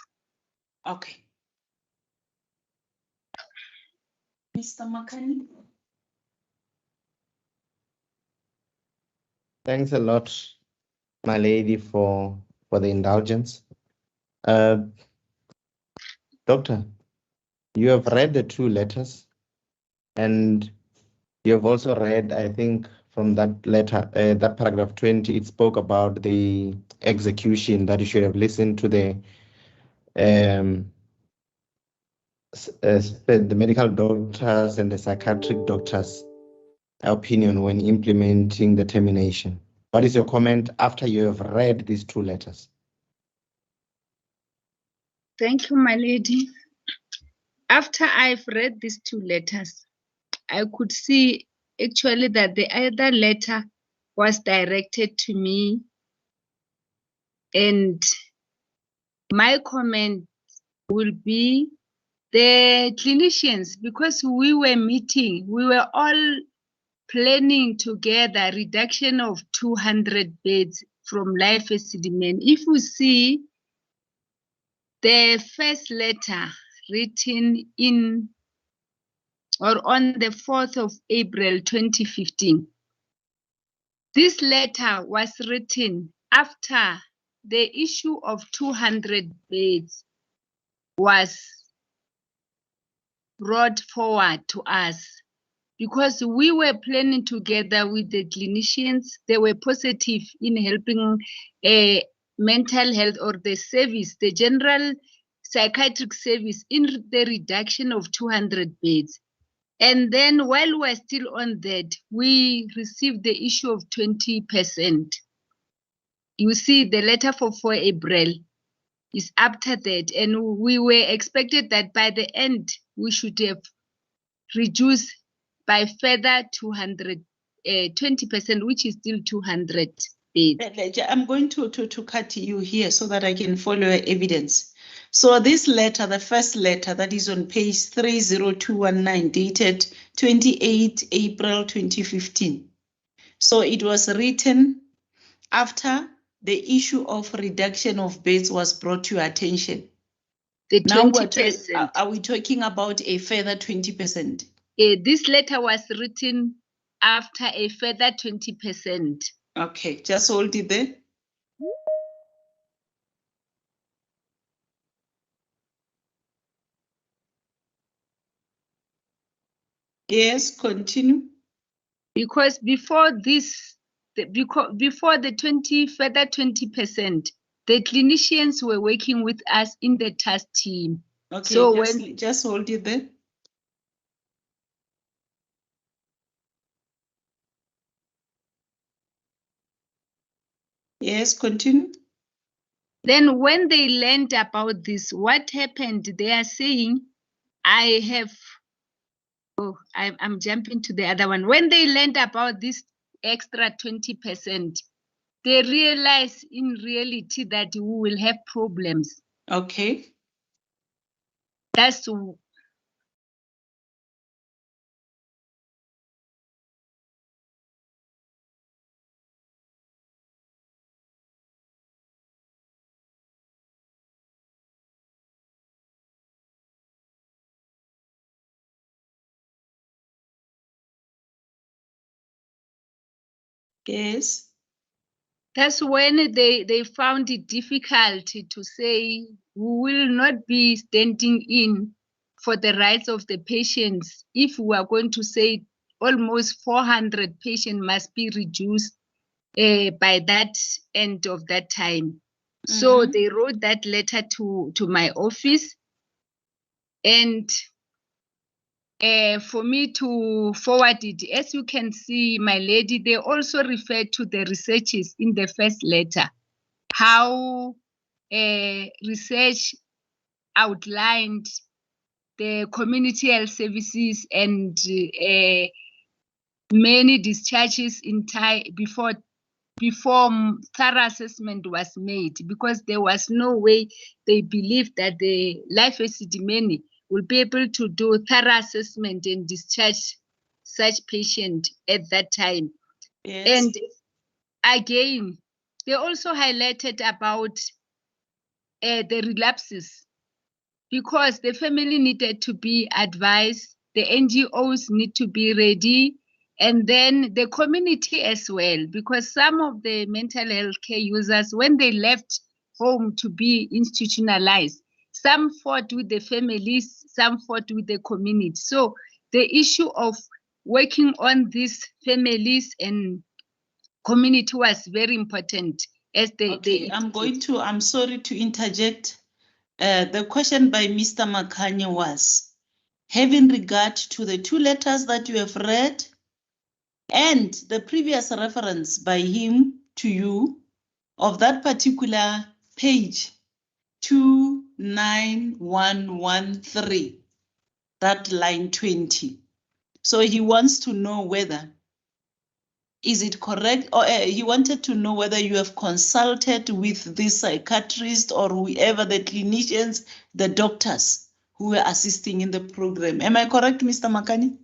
Okay. Mr. Makani? Thanks a lot, my lady, for the indulgence. Doctor, you have read the two letters, and you have also read, I think, from that letter, that paragraph 20, it spoke about the execution, that you should have listened to the medical doctors and the psychiatric doctors' opinion when implementing the termination. What is your comment after you have read these two letters? Thank you, my lady. After I've read these two letters, I could see actually that the other letter was directed to me, and my comment will be the clinicians, because we were meeting, we were all planning together reduction of 200 beds from Life Esidimeni. If we see the first letter written in or on the 4th of April 2015, this letter was written after the issue of 200 beds was brought forward to us, because we were planning together with the clinicians. They were positive in helping mental health or the service, the general psychiatric service, in the reduction of 200 beds. And then while we're still on that, we received the issue of 20%. You see, the letter for 4 April is after that, and we were expected that by the end, we should have reduced by further 200, 20%, which is still 200 beds. I'm going to cut you here so that I can follow your evidence. So this letter, the first letter that is on page 30219, dated 28 April 2015. So it was written after the issue of reduction of beds was brought to your attention. The Now 20%. are we talking about a further 20%? This letter was written after a further 20%. Okay, just hold it there. Yes, continue. Because before this, before the further 20%, the clinicians were working with us in the task team. Okay, so just hold it there. Yes, continue. Then when they learned about this, what happened, they are saying, I'm jumping to the other one. When they learned about this extra 20%, they realized in reality that we will have problems. Okay. That's Yes. That's when they found it difficult to say will not be standing in for the rights of the patients if we are going to say almost 400 patients must be reduced by that end of that time. So they wrote that letter to my office, and for me to forward it. As you can see, my lady, they also referred to the researches in the first letter, how research outlined the community health services and many discharges in time before thorough assessment was made, because there was no way they believed that the Life Esidimeni will be able to do thorough assessment and discharge such patient at that time. Yes. And again, they also highlighted about the relapses, because the family needed to be advised, the NGOs need to be ready, and then the community as well, because some of the mental health care users, when they left home to be institutionalized, some fought with the families, some fought with the community. So the issue of working on these families and community was very important. As I'm sorry to interject. The question by Mr. Makanye was, having regard to the two letters that you have read and the previous reference by him to you of that particular page 29113, that line 20. So he wants to know whether, is it correct, or he wanted to know whether you have consulted with the psychiatrist or whoever, the clinicians, the doctors who were assisting in the program. Am I correct, Mr. Makani?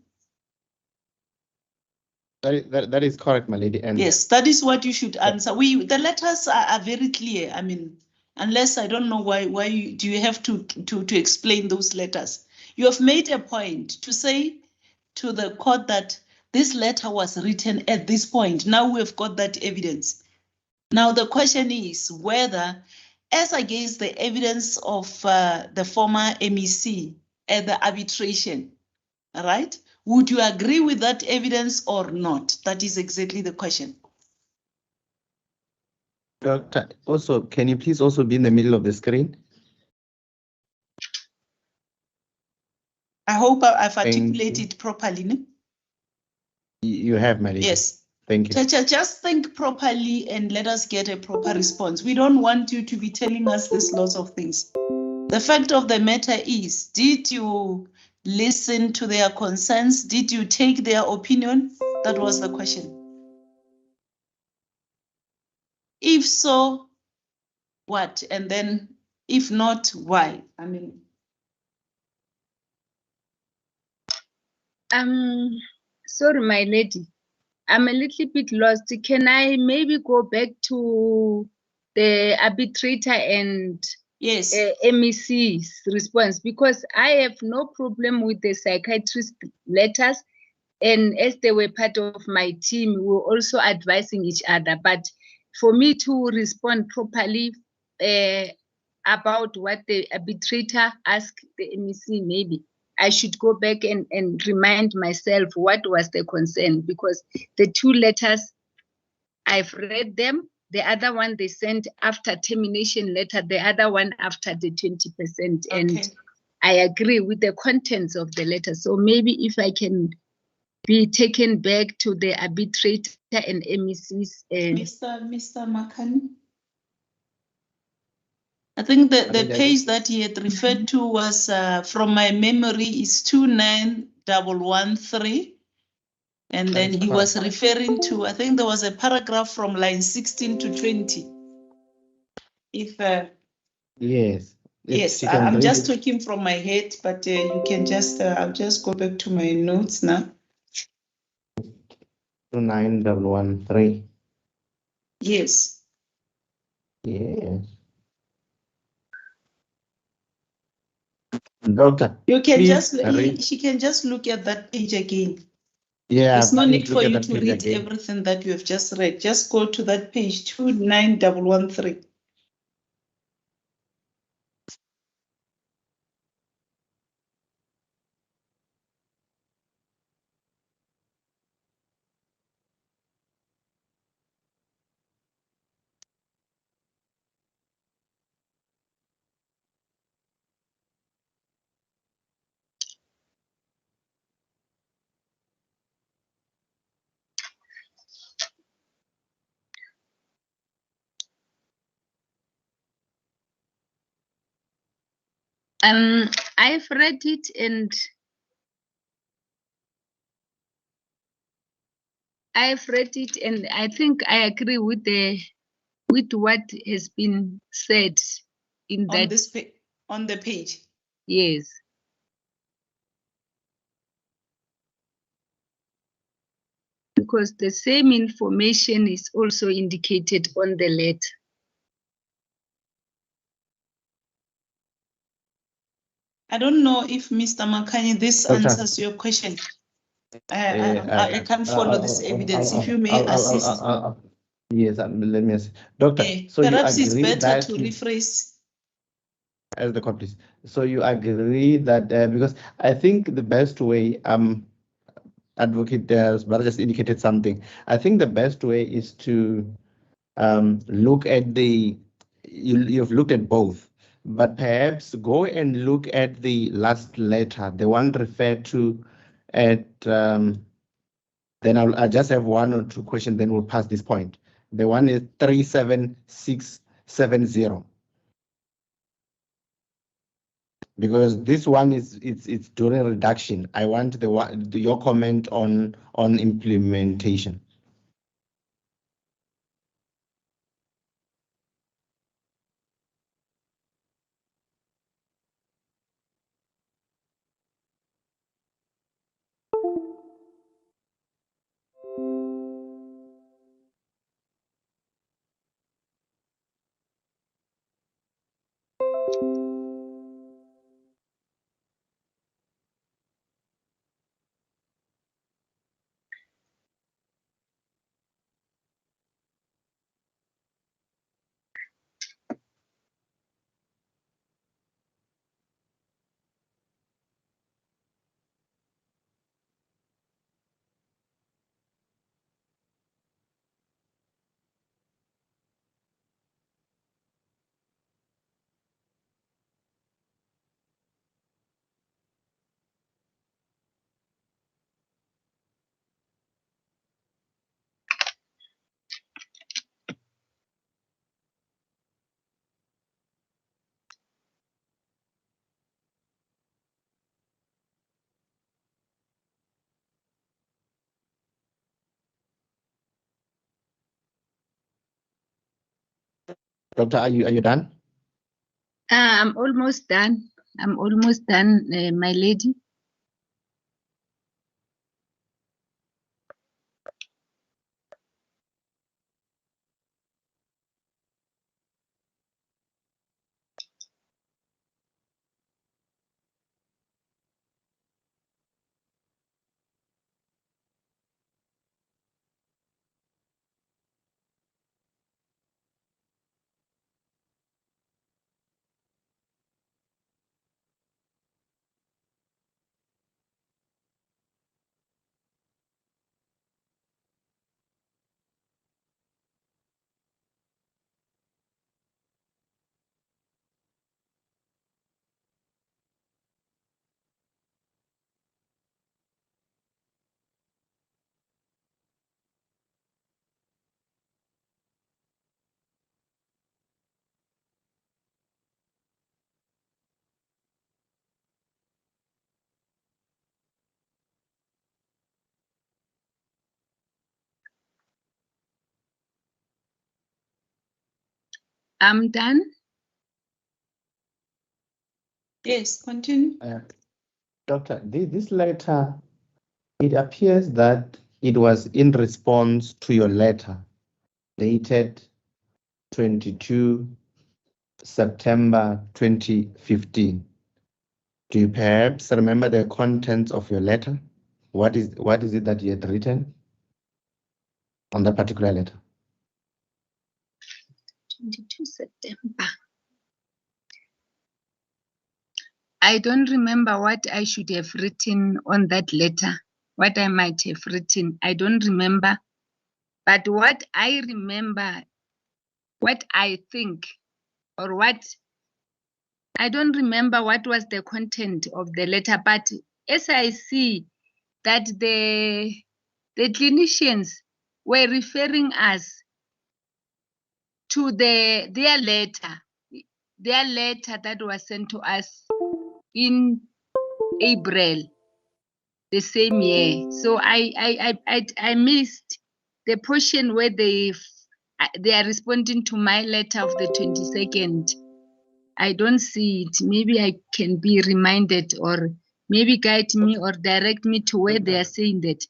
That is correct, my lady. And yes, that is what you should answer. The letters are very clear. I mean, unless I don't know why do you have to explain those letters? You have made a point to say to the court that this letter was written at this point. Now we've got that evidence. Now the question is whether, as against the evidence of the former MEC at the arbitration, all right, would you agree with that evidence or not? That is exactly the question. Doctor, also, can you please also be in the middle of the screen? I hope I've articulated properly. No? You have, my lady. Yes. Thank you. Chacha, just think properly and let us get a proper response. We don't want you to be telling us this lots of things. The fact of the matter is, did you listen to their concerns? Did you take their opinion? That was the question. If so, what? And then if not, why? I mean. Sorry, my lady. I'm a little bit lost. Can I maybe go back to the arbitrator and yes, MEC's response? Because I have no problem with the psychiatrist letters, and as they were part of my team, we were also advising each other. But for me to respond properly about what the arbitrator asked the MEC, maybe I should go back and remind myself what was the concern, because the two letters, I've read them. The other one they sent after termination letter, the other one after the 20%. Okay. And I agree with the contents of the letter. So maybe if I can be taken back to the arbitrator and MEC's. Mr. Makani? I think the page that he had referred to was, from my memory, is 29113. And then he was referring to, I think there was a paragraph from line 16 to 20. If yes. Yes, I'm just talking from my head, but you can just, I'll just go back to my notes now. 29113. Yes. Yes. Doctor, you can just she can just look at that page again. Yeah, there's no need for you to read everything that you have just read. Just go to that page 29113. I've read it and I think I agree with what has been said in On that. this on the page. Yes. Because the same information is also indicated on the letter. I don't know if Mr. Makani, this Doctor. answers your question. I can't follow this evidence. If you may assist. Yes, let me assist. Doctor, so perhaps you it's agree better that to rephrase. as the court, please. So you agree that because I think the best way, Advocate brother just indicated something. I think the best way is to look at you've looked at both, but perhaps go and look at the last letter, the one referred to at. Then I'll just have one or two questions. Then we'll pass this point. The one is 37670. Because this one it's during reduction. I want your comment on implementation. Doctor, are you done? I'm almost done. I'm almost done, my lady. I'm done. Yes, continue. Doctor, this letter, it appears that it was in response to your letter dated 22 September 2015. Do you perhaps remember the contents of your letter? What is it that you had written on that particular letter? 22 September. I don't remember what I should have written on that letter, what I might have written. I don't remember. But what I remember, what I think, or what, I don't remember what was the content of the letter. But as I see that the clinicians were referring us to their letter that was sent to us in April the same year. So I missed the portion where they are responding to my letter of the 22nd. I don't see it. Maybe I can be reminded, or maybe guide me or direct me to where they are saying that.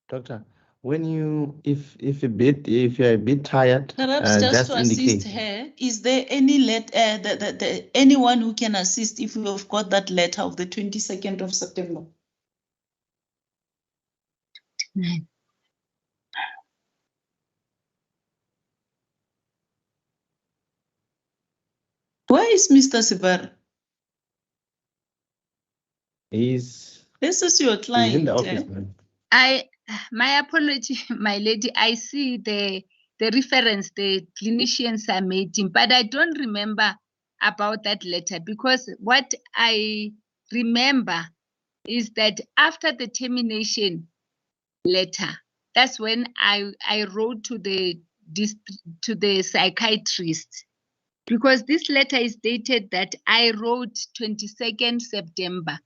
Doctor, when you, if you're a bit tired, Perhaps just to indicate. assist her, is there any anyone who can assist if we have got that letter of the 22nd of September? Where is Mr. Sibar? This is your client. He's in the office, man. My apology, my lady. I see the reference the clinicians are making, but I don't remember about that letter, because what I remember is that after the termination letter, that's when I wrote to the psychiatrist, because this letter is dated that I wrote 22nd September.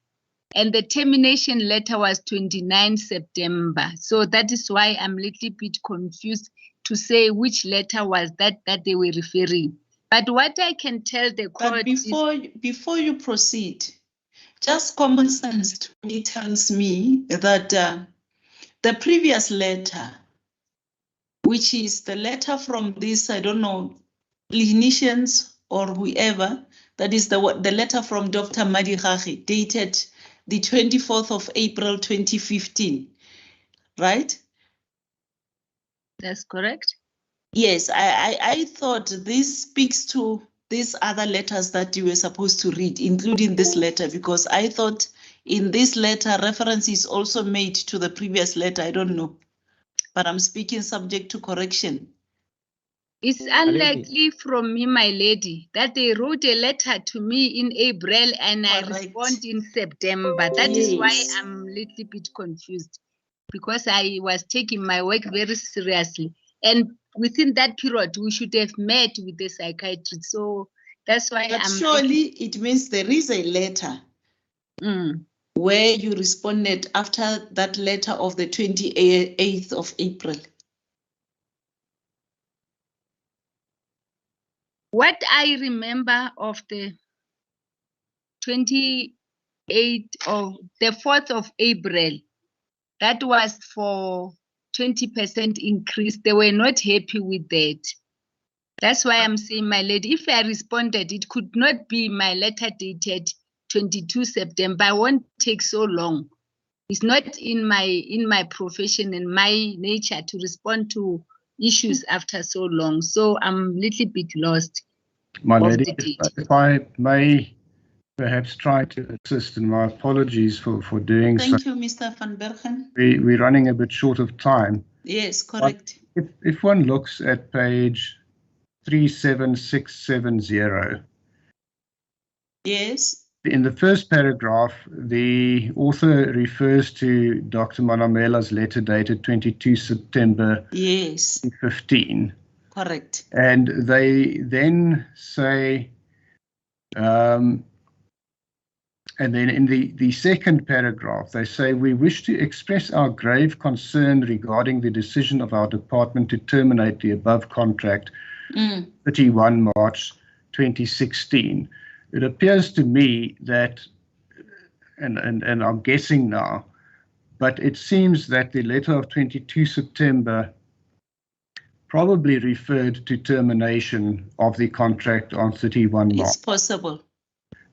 And the termination letter was 29 September. So that is why I'm a little bit confused to say which letter was that they were referring. But what I can tell the court before you proceed, just common sense to me tells me that the previous letter, which is the letter from this, I don't know, clinicians or whoever, that is the letter from Dr. Madikhachi, dated the 24th of April, 2015, right? That's correct. Yes, I thought this speaks to these other letters that you were supposed to read, including this letter, because I thought in this letter, reference is also made to the previous letter. I don't know, but I'm speaking subject to correction. It's unlikely from me, my lady, that they wrote a letter to me in April and I respond in September. That is why I'm a little bit confused, because I was taking my work very seriously. And within that period, we should have met with the psychiatrist. So that's why surely it means there is a letter where you responded after that letter of the 28th of April. What I remember of the 28th of the 4th of April, that was for 20% increase. They were not happy with that. That's why I'm saying, my lady, if I responded, it could not be my letter dated 22 September. I won't take so long. It's not in my profession and my nature to respond to issues after so long. So I'm a little bit lost. My lady, if I may perhaps try to assist, and my apologies for doing so. Thank you, Mr. Van Bergen. We're running a bit short of time. Yes, correct. But if one looks at page 37670. Yes. In the first paragraph, the author refers to Dr. Manamela's letter dated 22 September 2015. Correct. And they then say, and then in the second paragraph, they say, we wish to express our grave concern regarding the decision of our department to terminate the above contract 31 March 2016. It appears to me that, and I'm guessing now, but it seems that the letter of 22 September probably referred to termination of the contract on 31 March. It's possible.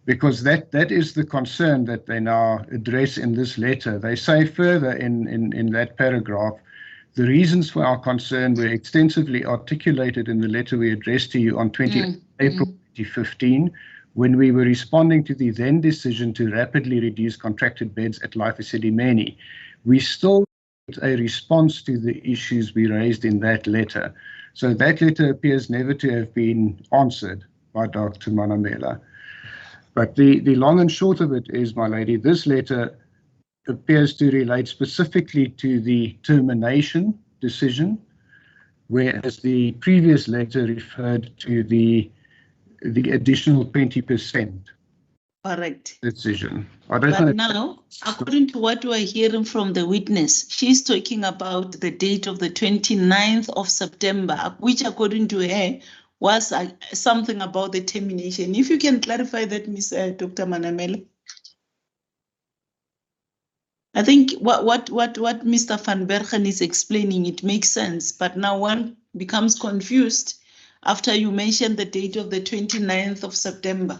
Because that is the concern that they now address in this letter. They say further in that paragraph, the reasons for our concern were extensively articulated in the letter we addressed to you on 20 April 2015, when we were responding to the then decision to rapidly reduce contracted beds at Life Esidimeni. We still need a response to the issues we raised in that letter. So that letter appears never to have been answered by Dr. Manamela. But the long and short of it is, my lady, this letter appears to relate specifically to the termination decision, whereas the previous letter referred to the the additional 20% Correct. decision. I don't But know. now, according to what we're hearing from the witness, she's talking about the date of the 29th of September, which according to her was something about the termination. If you can clarify that, Ms. Dr. Manamela. I think what Mr. Van Bergen is explaining, it makes sense, but now one becomes confused after you mentioned the date of the 29th of September.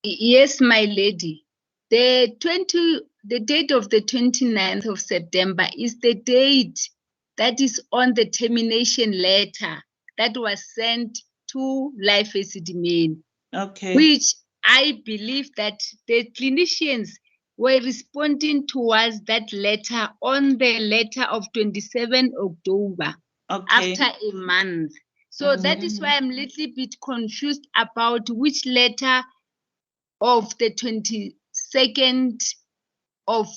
Yes, my lady. The date of the 29th of September is the date that is on the termination letter that was sent to Life Esidimeni. Okay. Which I believe that the clinicians were responding towards that letter on the letter of 27 October, after a month. So that is why I'm a little bit confused about which letter of the 22nd of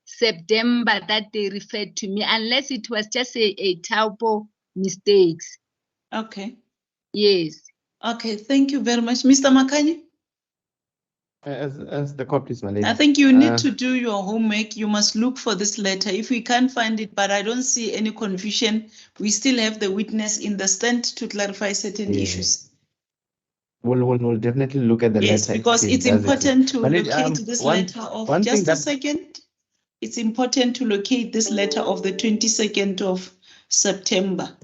September that they referred to me, unless it was just a typo mistakes. Okay. Yes. Okay, thank you very much. Mr. Makani? As the copies, my lady. I think you need to do your homework. You must look for this letter. If we can't find it, but I don't see any confusion, we still have the witness in the stand to clarify certain issues. We'll definitely look at the letter. Yes, because it's important to locate this letter of, just a second. It's important to locate this letter of the 22nd of September.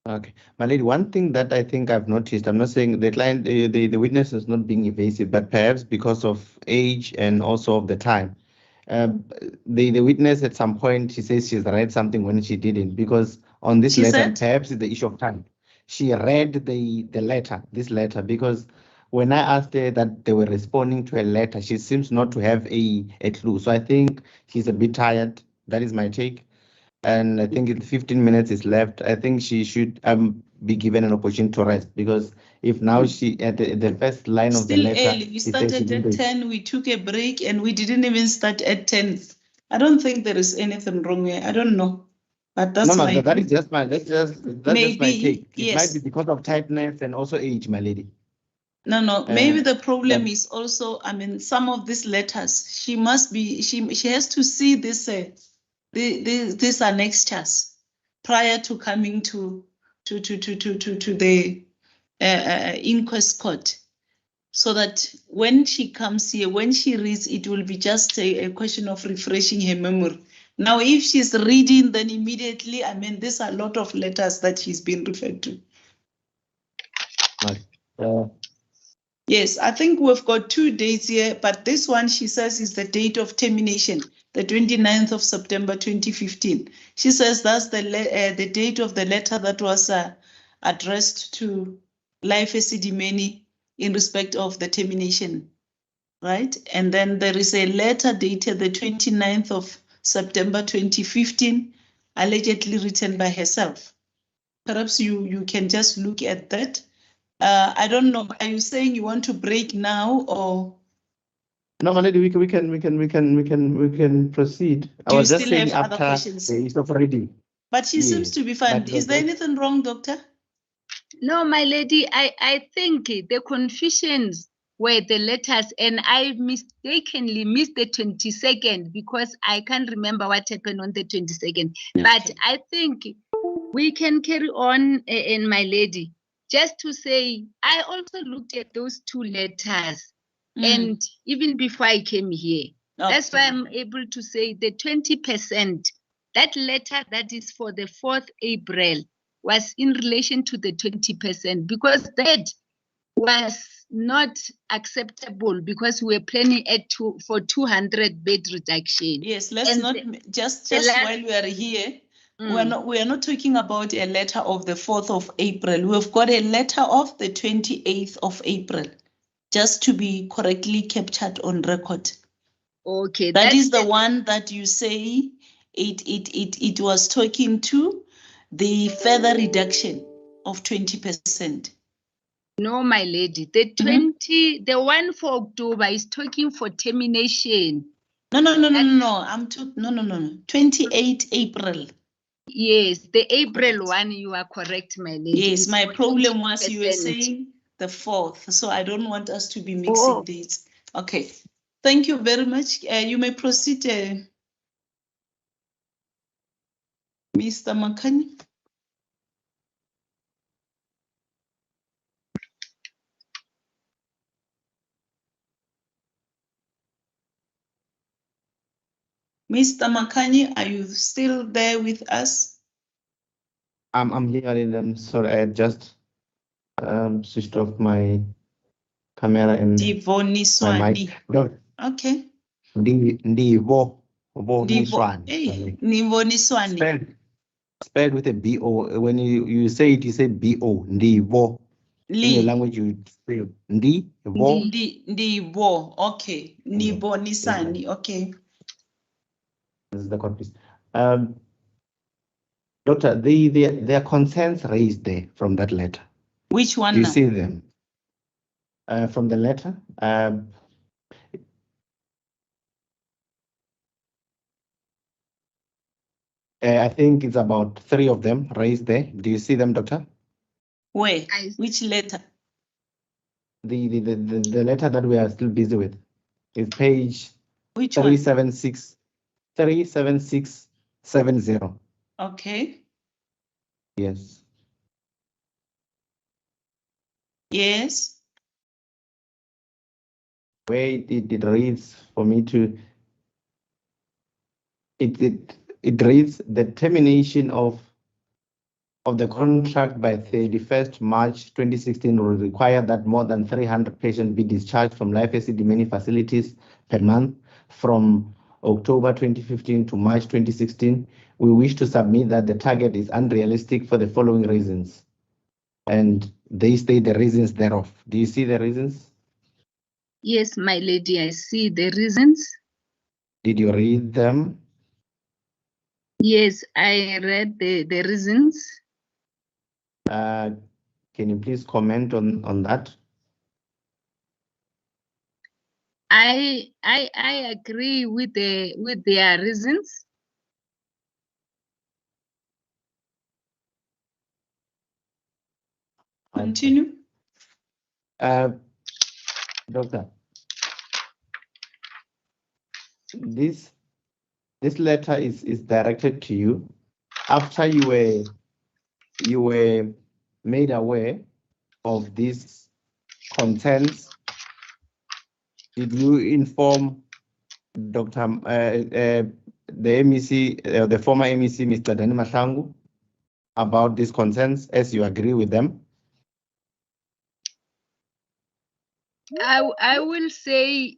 Okay, my lady, one thing that I think I've noticed, I'm not saying the client, the witness is not being evasive, but perhaps because of age and also of the time. The witness at some point, she says she's read something when she didn't, because on this letter, perhaps it's the issue of time. She read this letter, because when I asked her that they were responding to a letter, she seems not to have a clue. So I think she's a bit tired. That is my take. And I think 15 minutes is left. I think she should be given an opportunity to rest, because if now she at the first line of the letter, early. We started at 10, we took a break, and we didn't even start at 10. I don't think there is anything wrong here. I don't know, but that's that is just my just my take. It might be because of tiredness and also age, my lady. No, maybe the problem is also, I mean, some of these letters, she must be, she has to see this these annexures prior to coming to the inquest court, so that when she comes here, when she reads, it will be just a question of refreshing her memory. Now, if she's reading, then immediately, I mean, there's a lot of letters that she's been referred to. Yes, I think we've got 2 dates here, but this one, she says, is the date of termination, the 29th of September 2015. She says that's the date of the letter that was addressed to Life Esidimeni in respect of the termination, right? And then there is a letter dated the 29th of September 2015, allegedly written by herself. Perhaps you can just look at that. I don't know. Are you saying you want to break now, or? No, my lady, we can proceed. I was just saying after the issue of reading. But she seems to be fine. Is there anything wrong, doctor? No, my lady. I think the confusions were the letters, and I mistakenly missed the 22nd because I can't remember what happened on the 22nd. Yeah. But I think we can carry on, in my lady. Just to say, I also looked at those 2 letters, and even before I came here, that's why I'm able to say the 20%, that letter that is for the 4th April was in relation to the 20%, because that was not acceptable, because we were planning for 200 bed reduction. Yes, let's not just while we are here. We are not talking about a letter of the 4th of April. We've got a letter of the 28th of April, just to be correctly captured on record. Okay. That is the one that you say it was talking to the further reduction of 20%. No, my lady. The the one for October is talking for termination. No. 28 April. Yes, the April one, you are correct, my lady. Yes, my problem was you were 20%. saying the 4th, so I don't want us to be mixing dates. Okay, thank you very much. You may proceed, Mr. Makani. Mr. Makani, are you still there with us? I'm here. I'm sorry, I just switched off my camera and my mic. No, Okay. Ndivo Niswan. Hey, Nivoniswani. Spelled with a B-O. When you say it, you say B-O. Ndivo. In your language, you say Ndivo. Ndivo. Okay. Nivonisani. Okay. This is the corpus. Doctor, there are concerns raised there from that letter. Which one? Do you see them? From the letter? I think it's about 3 of them raised there. Do you see them, Doctor? Where? Which letter? The letter that we are still busy with is page 37670. Okay. Yes. Yes. Where it reads for me to it reads the termination of the contract by 31st March 2016 will require that more than 300 patients be discharged from life Esidimeni facilities per month from October 2015 to March 2016. We wish to submit that the target is unrealistic for the following reasons. And they state the reasons thereof. Do you see the reasons? Yes, my lady, I see the reasons. Did you read them? Yes, I read the reasons. Can you please comment on that? I agree with their reasons. Continue. Doctor, this letter is directed to you after you were made aware of these contents. Did you inform Dr. The MEC, the former MEC, Mr. Dani Mahlangu, about these concerns as you agree with them? I will say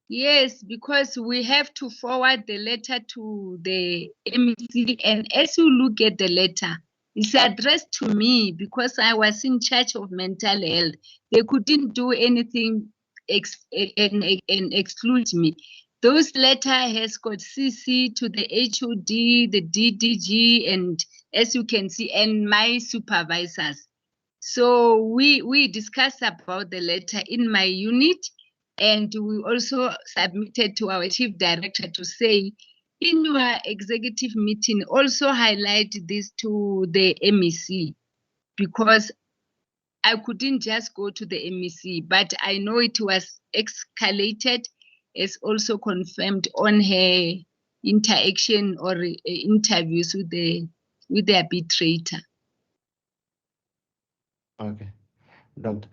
yes, because we have to forward the letter to the MEC, and as you look at the letter, it's addressed to me because I was in charge of mental health. They couldn't do anything and exclude me. Those letter has got CC to the HOD, the DDG, and as you can see, and my supervisors. So we discussed about the letter in my unit, and we also submitted to our chief director to say, in your executive meeting, also highlight this to the MEC, because I couldn't just go to the MEC, but I know it was escalated, as also confirmed on her interaction or interviews with the arbitrator. Okay, Doctor.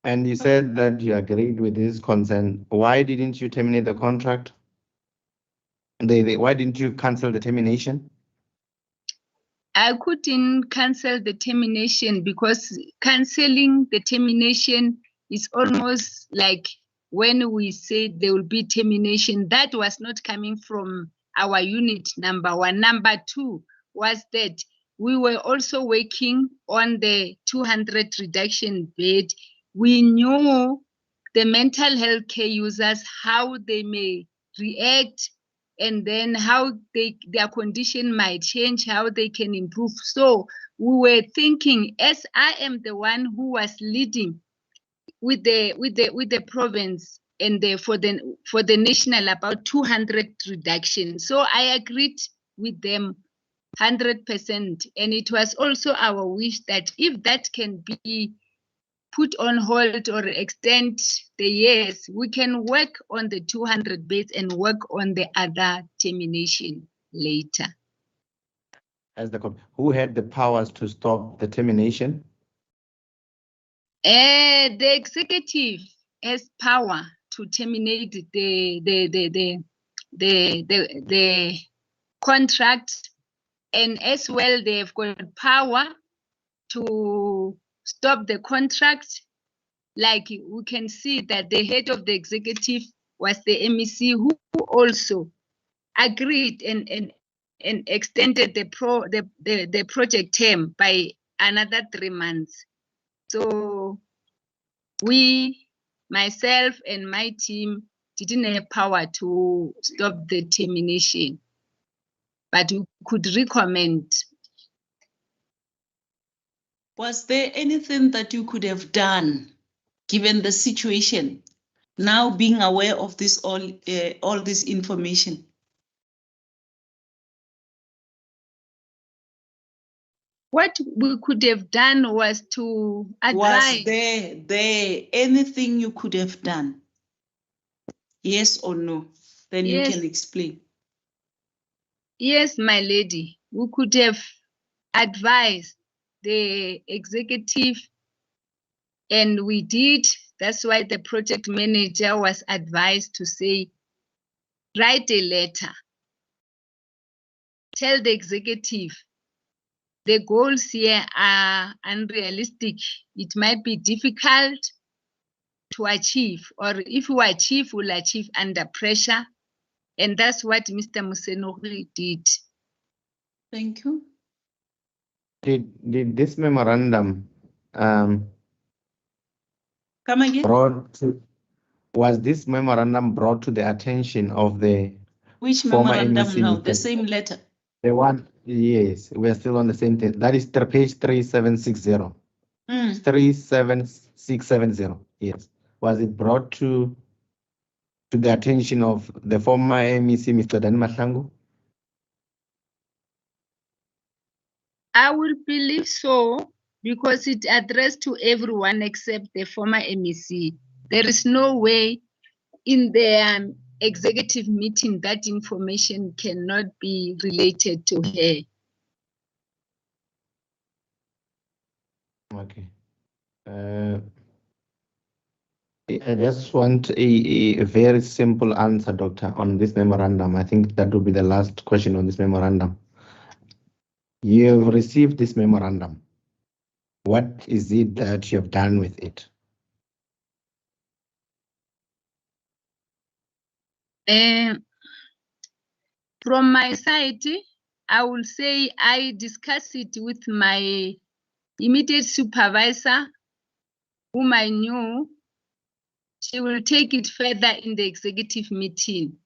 And you said that you agreed with this concern. Why didn't you terminate the contract? Why didn't you cancel the termination? I couldn't cancel the termination because canceling the termination is almost like when we said there will be termination, that was not coming from our unit, number one. Number two was that we were also working on the 200 reduction bed. We knew the mental health care users, how they may react, and then how their condition might change, how they can improve. So we were thinking, as I am the one who was leading with the province, and for the national about 200 reduction. So I agreed with them 100%, and it was also our wish that if that can be put on hold or extend the years, we can work on the 200 beds and work on the other termination later. Who had the powers to stop the termination? The executive has power to terminate the contract, and as well they've got power to stop the contract. Like we can see that the head of the executive was the MEC, who also agreed and extended the project term by another 3 months. So we, myself and my team, didn't have power to stop the termination, but we could recommend. Was there anything that you could have done, given the situation, now being aware of this all this information? What we could have done was to advise. Was there anything you could have done? Yes or no? Then Yes. You can explain. Yes, my lady, we could have advised the executive, and we did. That's why the project manager was advised to say, write a letter, tell the executive the goals here are unrealistic. It might be difficult to achieve, or if we achieve, we'll achieve under pressure. And that's what Mr. Musenori did. Thank you. Did this memorandum Come again? was this memorandum brought to the attention of the Which former memorandum MEC? now? The same letter? The one, yes, we're still on the same thing. That is page 3760. 37670, yes. Was it brought to the attention of the former MEC, Mr. Dan Mahlangu? I will believe so, because it addressed to everyone except the former MEC. There is no way in the executive meeting that information cannot be related to her. Okay. I just want a very simple answer, Doctor, on this memorandum. I think that will be the last question on this memorandum. You have received this memorandum. What is it that you have done with it? From my side, I will say I discussed it with my immediate supervisor, whom I knew she will take it further in the executive meeting,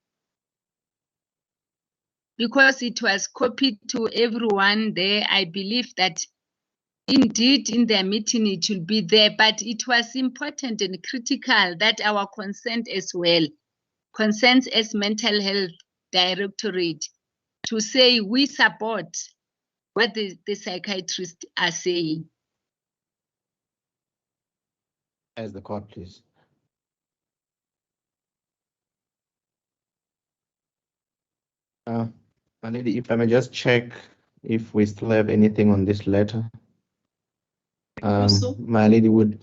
because it was copied to everyone there. I believe that indeed in their meeting it will be there, but it was important and critical that our consent as well, consent as Mental Health Directorate, to say we support what the psychiatrists are saying. As the court, please. My lady, if I may just check if we still have anything on this letter. My lady would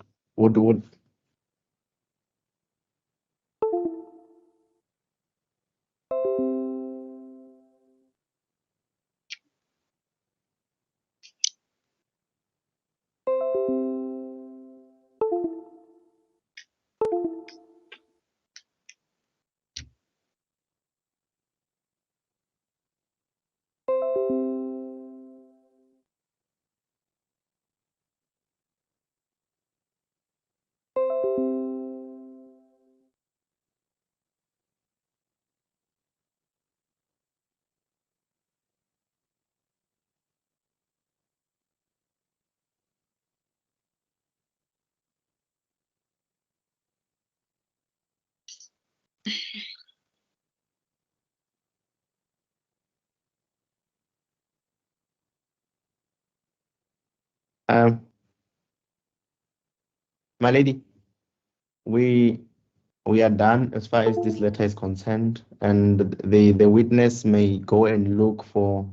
My lady, we are done as far as this letter is concerned, and the witness may go and look for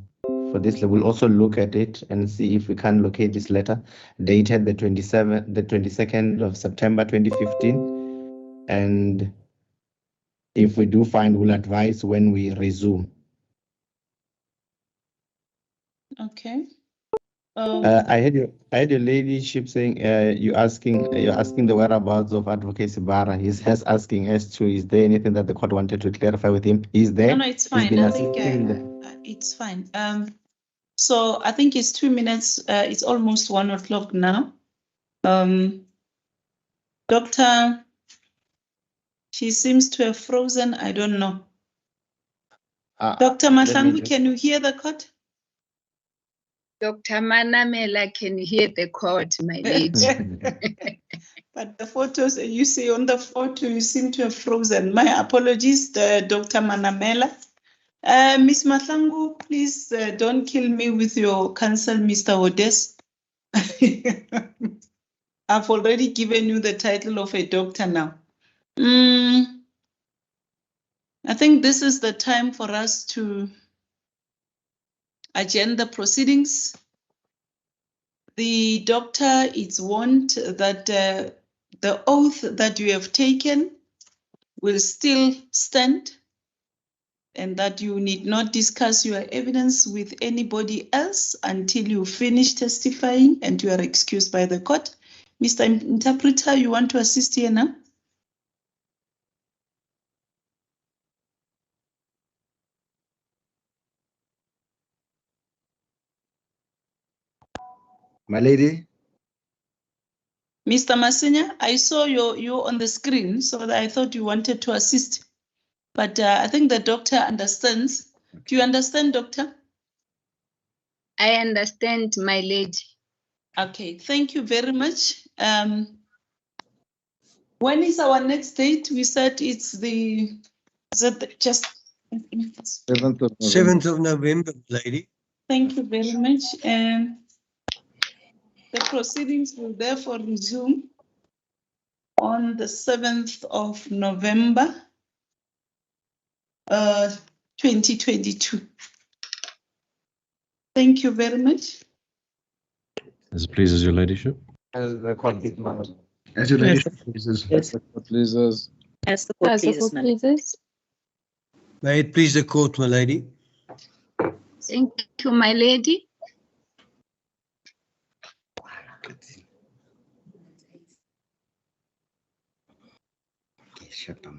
this. We'll also look at it and see if we can locate this letter dated the 22nd of September 2015, and if we do find, we'll advise when we resume. Okay. I heard your ladyship saying you're asking the whereabouts of Advocate Sibara. He's just asking as to, is there anything that the court wanted to clarify with him? He's there. No, it's He's fine. been I think assisting it's fine. So I think it's 2 minutes. It's almost 1 o'clock now. Doctor, she seems to have frozen. I don't know. Dr. Mahlangu, can you hear the court? Dr. Manamela can hear the court, my lady. But the photos you see on the photo, you seem to have frozen. My apologies, Dr. Manamela. Ms. Mahlangu, please don't kill me with your counsel, Mr. Odes. I've already given you the title of a doctor now. I think this is the time for us to adjourn the proceedings. The doctor is warned that the oath that you have taken will still stand, and that you need not discuss your evidence with anybody else until you finish testifying and you are excused by the court. Mr. Interpreter, you want to assist here now? My lady? Mr. Masinya, I saw you on the screen, so that I thought you wanted to assist. But I think the doctor understands. Do you understand, doctor? I understand, my lady. Okay, thank you very much. When is our next date? We said it's the, is it just 7th of November, lady. Thank you very much. The proceedings will therefore resume on the 7th of November, 2022. Thank you very much. As it pleases your ladyship. As the court As your ladyship pleases. As the court pleases. As the court pleases. May it please the court, my lady. Thank you, my lady. Shut up.